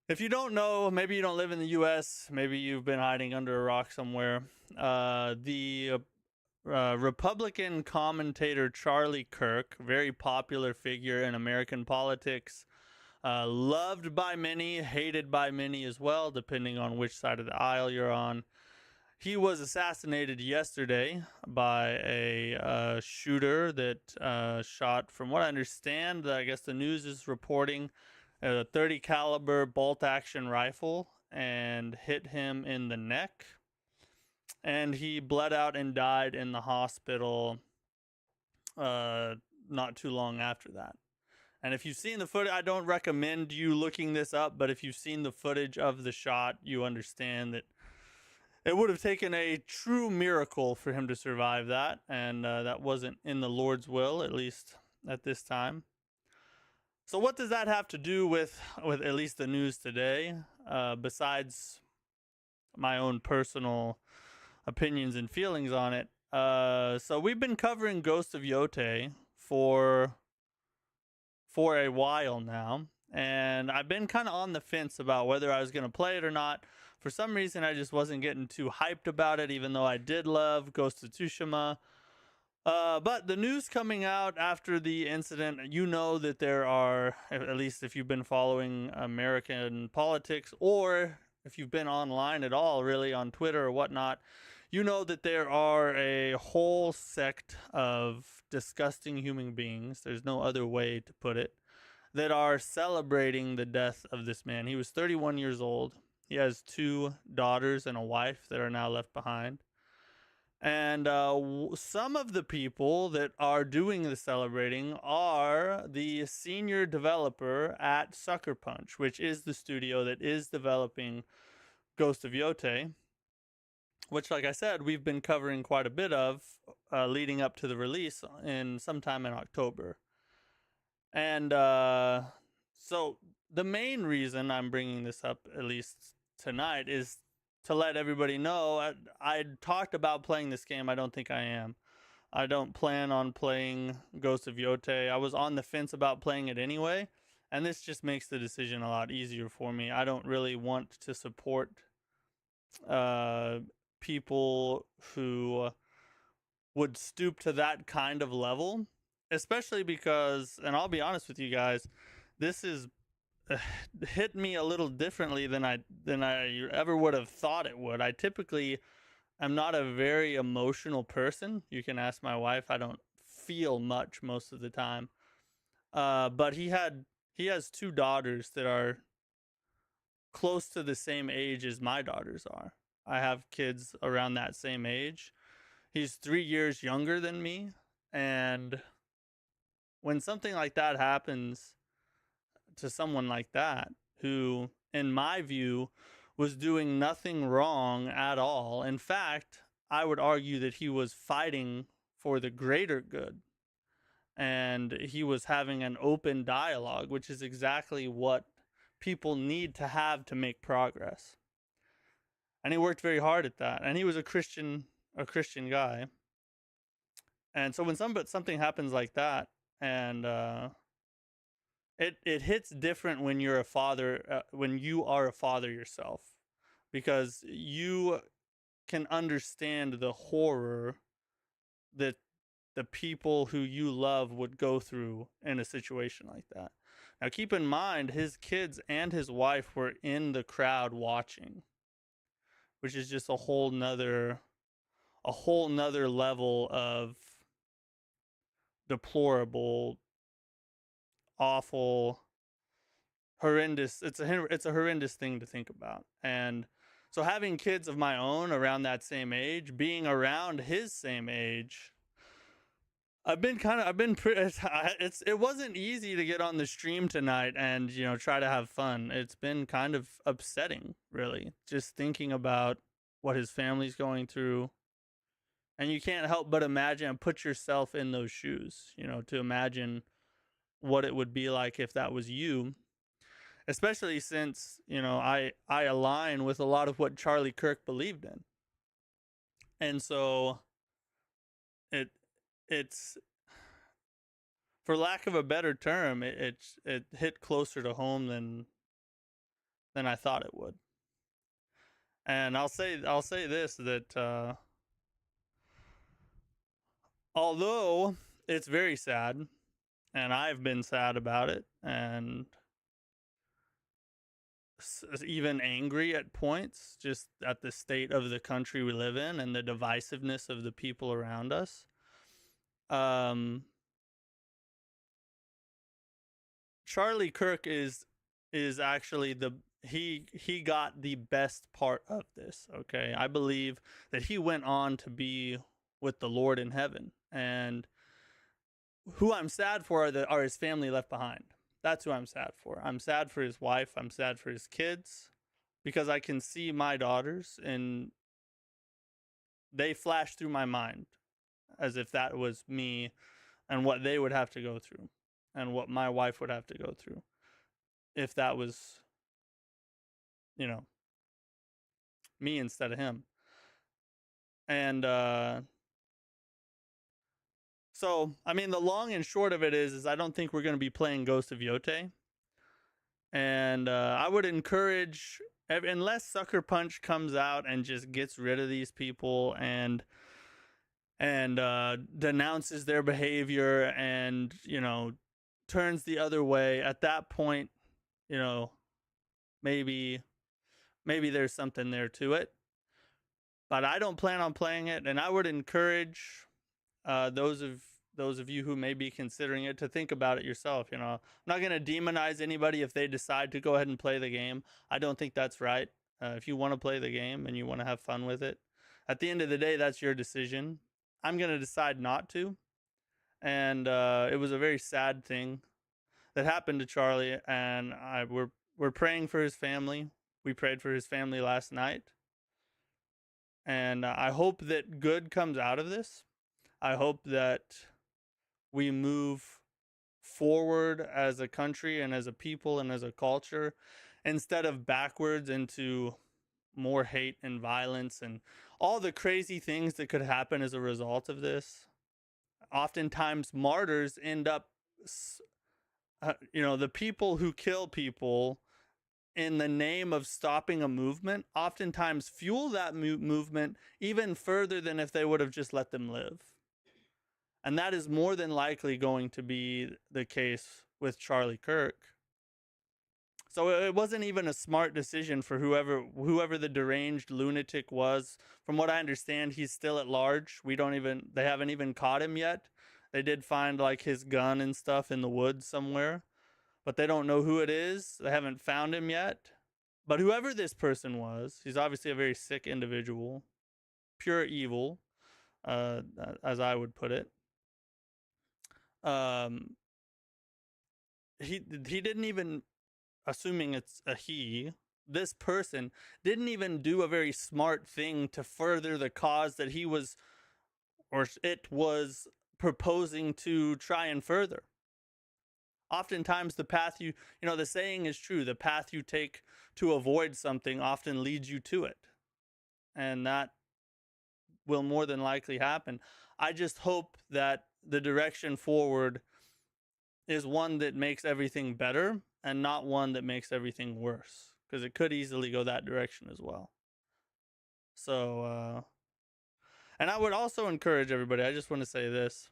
If you don't know, maybe you don't live in the US, maybe you've been hiding under a rock somewhere. The Republican commentator Charlie Kirk, very popular figure in American politics, loved by many, hated by many as well, depending on which side of the aisle you're on. He was assassinated yesterday by a shooter that shot, from what I understand, I guess the news is reporting, a .30 caliber bolt action rifle and hit him in the neck. And he bled out and died in the hospital not too long after that. And if you've seen the footage, I don't recommend you looking this up, but if you've seen the footage of the shot, you understand that it would have taken a true miracle for him to survive that, and that wasn't in the Lord's will, at least at this time. So what does that have to do with at least the news today, besides my own personal opinions and feelings on it. So we've been covering Ghost of Yote for a while now, and I've been kind of on the fence about whether I was going to play it or not. For some reason, I just wasn't getting too hyped about it, even though I did love Ghost of Tsushima. But the news coming out after the incident, you know that there are, at least if you've been following American politics, or if you've been online at all, really on Twitter or whatnot, you know that there are a whole sect of disgusting human beings, there's no other way to put it, that are celebrating the death of this man. He was 31 years old. He has 2 daughters and a wife that are now left behind. And some of the people that are doing the celebrating are the senior developer at Sucker Punch, which is the studio that is developing Ghost of Yote, which, like I said, we've been covering quite a bit of leading up to the release in sometime in October. And so the main reason I'm bringing this up, at least tonight, is to let everybody know I talked about playing this game. I don't think I am. I don't plan on playing Ghost of Yote. I was on the fence about playing it anyway, and this just makes the decision a lot easier for me. I don't really want to support people who would stoop to that kind of level, especially because, and I'll be honest with you guys, this is hit me a little differently than I ever would have thought it would. I typically am not a very emotional person. You can ask my wife. I don't feel much most of the time. But he has 2 daughters that are close to the same age as my daughters are. I have kids around that same age. He's 3 years younger than me, and when something like that happens to someone like that, who, in my view, was doing nothing wrong at all. In fact, I would argue that he was fighting for the greater good, and he was having an open dialogue, which is exactly what people need to have to make progress. And he worked very hard at that, and he was a Christian guy. And so when something happens like that, and it hits different when you're a father, when you are a father yourself, because you can understand the horror that the people who you love would go through in a situation like that. Now, keep in mind, his kids and his wife were in the crowd watching, which is just a whole nother level of deplorable, awful, horrendous. It's a horrendous thing to think about. And so having kids of my own around that same age, being around his same age, it wasn't easy to get on the stream tonight and, try to have fun. It's been kind of upsetting, really, just thinking about what his family's going through. And you can't help but imagine and put yourself in those shoes, to imagine what it would be like if that was you. Especially since, I align with a lot of what Charlie Kirk believed in. And so it's for lack of a better term, it hit closer to home than I thought it would. And I'll say this, that although it's very sad, and I've been sad about it, and even angry at points, just at the state of the country we live in and the divisiveness of the people around us. Charlie Kirk is actually he got the best part of this. Okay, I believe that he went on to be with the Lord in heaven, and who I'm sad for are his family left behind. That's who I'm sad for. I'm sad for his wife. I'm sad for his kids, because I can see my daughters, and they flash through my mind as if that was me, and what they would have to go through, and what my wife would have to go through if that was, me instead of him. And so, I mean, the long and short of it is I don't think we're going to be playing Ghost of Yote. And I would encourage, unless Sucker Punch comes out and just gets rid of these people and denounces their behavior and, you know, turns the other way, at that point, you know, maybe there's something there to it. But I don't plan on playing it, and I would encourage those of you who may be considering it to think about it yourself. You know, I'm not going to demonize anybody if they decide to go ahead and play the game. I don't think that's right. If you want to play the game and you want to have fun with it, at the end of the day, that's your decision. I'm going to decide not to. And it was a very sad thing that happened to Charlie, and we're praying for his family. We prayed for his family last night. And I hope that good comes out of this. I hope that we move forward as a country and as a people and as a culture instead of backwards into more hate and violence and all the crazy things that could happen as a result of this. Oftentimes martyrs end up, you know, the people who kill people in the name of stopping a movement oftentimes fuel that movement even further than if they would have just let them live. And that is more than likely going to be the case with Charlie Kirk. So it wasn't even a smart decision for whoever the deranged lunatic was. From what I understand, he's still at large. They haven't even caught him yet. They did find like his gun and stuff in the woods somewhere, but they don't know who it is. They haven't found him yet. But whoever this person was, he's obviously a very sick individual, pure evil, as I would put it. He didn't even, assuming it's a he, this person didn't even do a very smart thing to further the cause that he was, or it was proposing to try and further. Oftentimes the path you know, the saying is true, the path you take to avoid something often leads you to it. And that will more than likely happen. I just hope that the direction forward is one that makes everything better and not one that makes everything worse, because it could easily go that direction as well. So, and I would also encourage everybody, I just want to say this.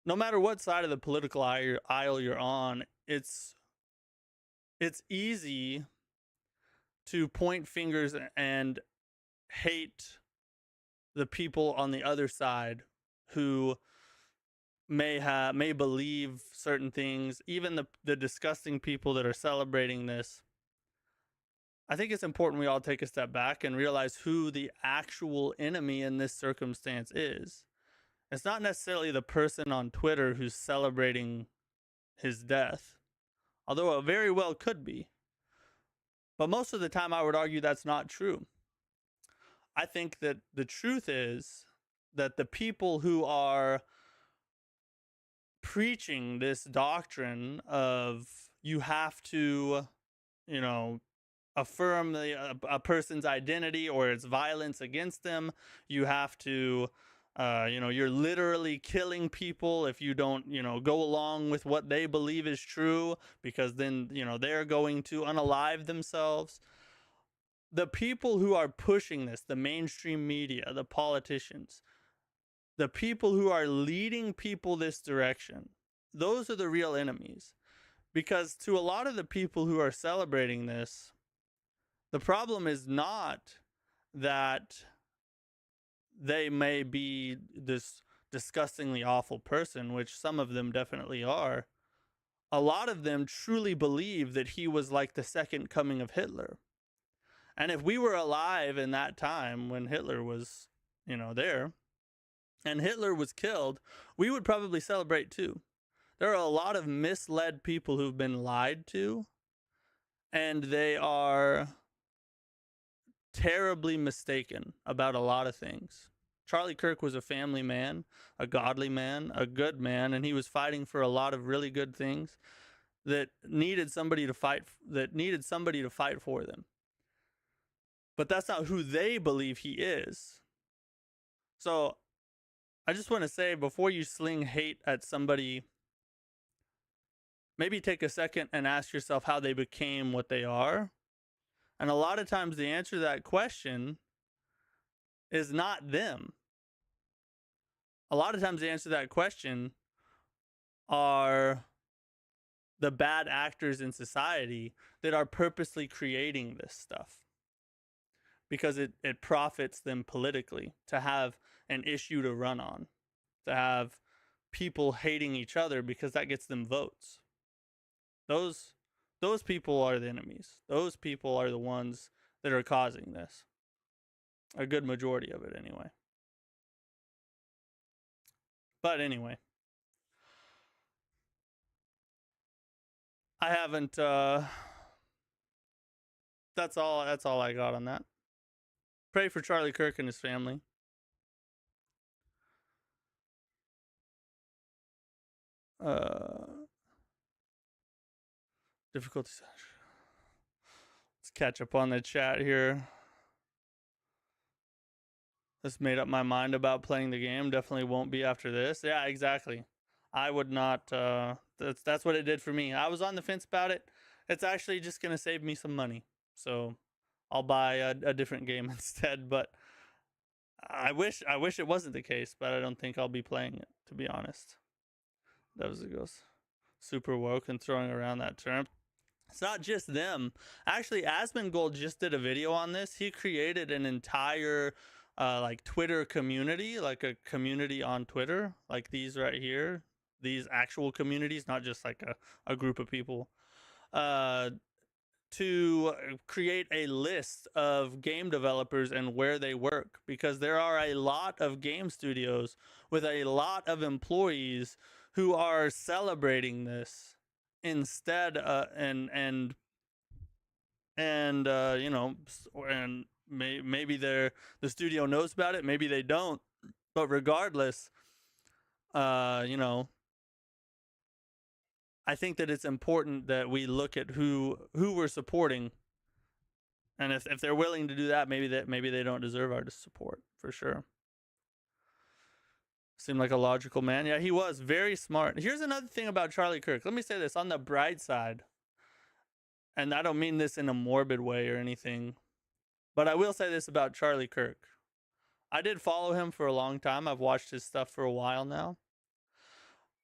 No matter what side of the political aisle you're on, it's easy to point fingers and hate the people on the other side who may believe certain things, even the disgusting people that are celebrating this. I think it's important we all take a step back and realize who the actual enemy in this circumstance is. It's not necessarily the person on Twitter who's celebrating his death, although it very well could be. But most of the time, I would argue that's not true. I think that the truth is that the people who are preaching this doctrine of you have to, you know, affirm a person's identity or its violence against them, you have to, you know, you're literally killing people if you don't, you know, go along with what they believe is true, because then, you know, they're going to unalive themselves. The people who are pushing this, the mainstream media, the politicians, the people who are leading people this direction, those are the real enemies. Because to a lot of the people who are celebrating this, the problem is not that they may be this disgustingly awful person, which some of them definitely are. A lot of them truly believe that he was like the second coming of Hitler. And if we were alive in that time when Hitler was, you know, there, and Hitler was killed, we would probably celebrate too. There are a lot of misled people who've been lied to, and they are terribly mistaken about a lot of things. Charlie Kirk was a family man, a godly man, a good man, and he was fighting for a lot of really good things that needed somebody to fight for them. but that's not who they believe he is. So I just want to say, before you sling hate at somebody, maybe take a second and ask yourself how they became what they are. And a lot of times the answer to that question is not them. A lot of times the answer to that question are the bad actors in society that are purposely creating this stuff because it profits them politically to have an issue to run on, to have people hating each other because that gets them votes. Those people are the enemies. Those people are the ones that are causing this. A good majority of it, anyway. But anyway, I haven't. That's all I got on that. Pray for Charlie Kirk and his family. Difficulties. Let's catch up on the chat here. Just made up my mind about playing the game. Definitely won't be after this. Yeah, exactly. I would not. That's what it did for me. I was on the fence about it. It's actually just gonna save me some money, so I'll buy a different game instead. But I wish it wasn't the case, but I don't think I'll be playing it, to be honest. That was a ghost. Super woke and throwing around that term. It's not just them. Actually, Asmongold just did a video on this. He created an entire like Twitter community, like a community on Twitter, like these right here, these actual communities, not just like a group of people, to create a list of game developers and where they work, because there are a lot of game studios with a lot of employees who are celebrating this instead, and you know, and maybe the studio knows about it, maybe they don't, but regardless, you know, I think that it's important that we look at who we're supporting, and if they're willing to do that, maybe they don't deserve our support, for sure. Seemed like a logical man. Yeah, he was very smart. Here's another thing about Charlie Kirk. Let me say this on the bright side, and I don't mean this in a morbid way or anything, but I will say this about Charlie Kirk. I did follow him for a long time. I've watched his stuff for a while now.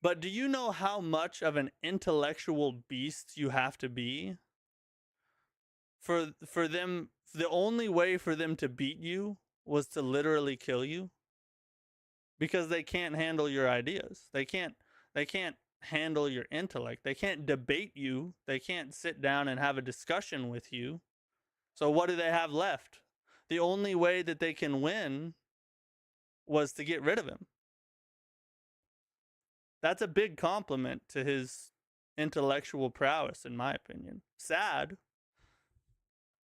But do you know how much of an intellectual beast you have to be for them? The only way for them to beat you was to literally kill you, because they can't handle your ideas. They can't handle your intellect. They can't debate you. They can't sit down and have a discussion with you. So what do they have left? The only way that they can win was to get rid of him. That's a big compliment to his intellectual prowess, in my opinion. Sad.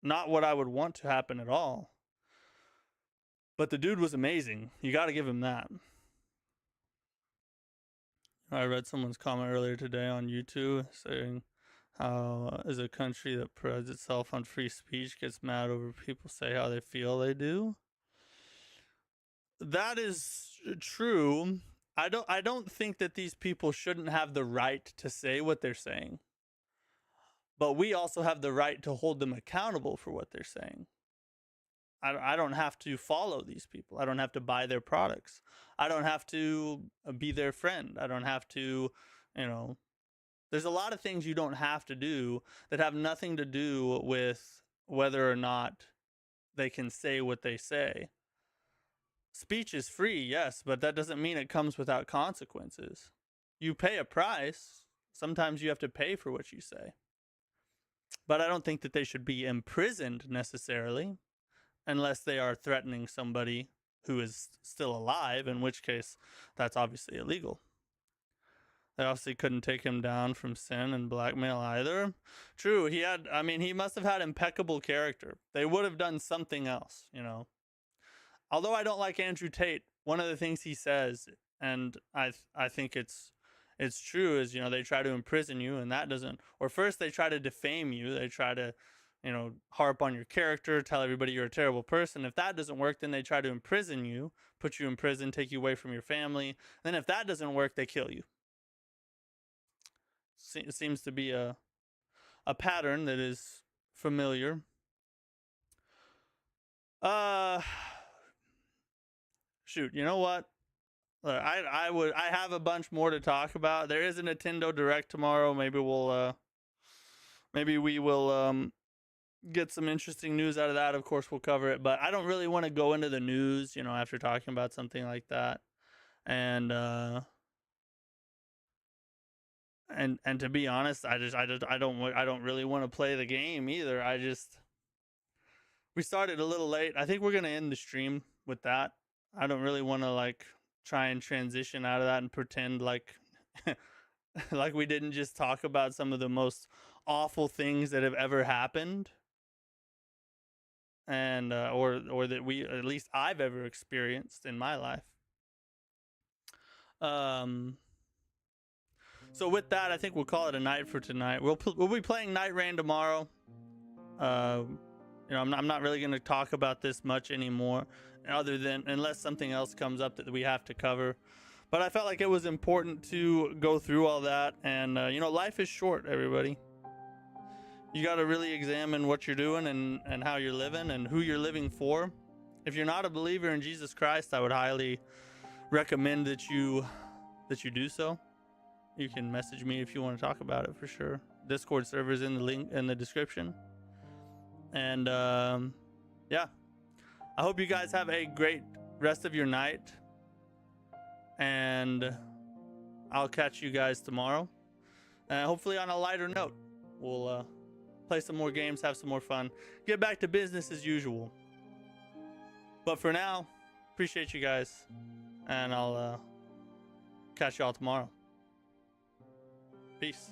Not what I would want to happen at all. But the dude was amazing. You got to give him that. I read someone's comment earlier today on YouTube saying, how is a country that prides itself on free speech gets mad over people say how they feel they do? That is true. I don't think that these people shouldn't have the right to say what they're saying. But we also have the right to hold them accountable for what they're saying. I don't have to follow these people. I don't have to buy their products. I don't have to be their friend. I don't have to, you know, there's a lot of things you don't have to do that have nothing to do with whether or not they can say what they say. Speech is free, yes, but that doesn't mean it comes without consequences. You pay a price. Sometimes you have to pay for what you say. But I don't think that they should be imprisoned necessarily, unless they are threatening somebody who is still alive, in which case that's obviously illegal. They obviously couldn't take him down from sin and blackmail either. True, he must have had impeccable character. They would have done something else, you know. Although I don't like Andrew Tate, one of the things he says, and I think it's true, is, you know, they try to imprison you, and that doesn't, or first they try to defame you, they try to, harp on your character, tell everybody you're a terrible person. If that doesn't work, then they try to imprison you, put you in prison, take you away from your family. Then if that doesn't work, they kill you. It seems to be a pattern that is familiar. Shoot, you know what? I have a bunch more to talk about. There is a Nintendo Direct tomorrow. Maybe we will get some interesting news out of that. Of course, we'll cover it, but I don't really want to go into the news, after talking about something like that. And to be honest, I don't really want to play the game either. We started a little late. I think we're gonna end the stream with that. I don't really want to try and transition out of that and pretend like like we didn't just talk about some of the most awful things that have ever happened, and or that at least I've ever experienced in my life. So with that, I think we'll call it a night for tonight. We'll be playing Night Rain tomorrow. I'm not really going to talk about this much anymore, other than unless something else comes up that we have to cover. But I felt like it was important to go through all that, and life is short, everybody. You got to really examine what you're doing and how you're living and who you're living for. If you're not a believer in Jesus Christ, I would highly recommend that you do so. You can message me if you want to talk about it, for sure. Discord server's in the link in the description. And yeah, I hope you guys have a great rest of your night, and I'll catch you guys tomorrow, hopefully on a lighter note. We'll play some more games, have some more fun, get back to business as usual. But for now, appreciate you guys, and I'll catch y'all tomorrow. Peace.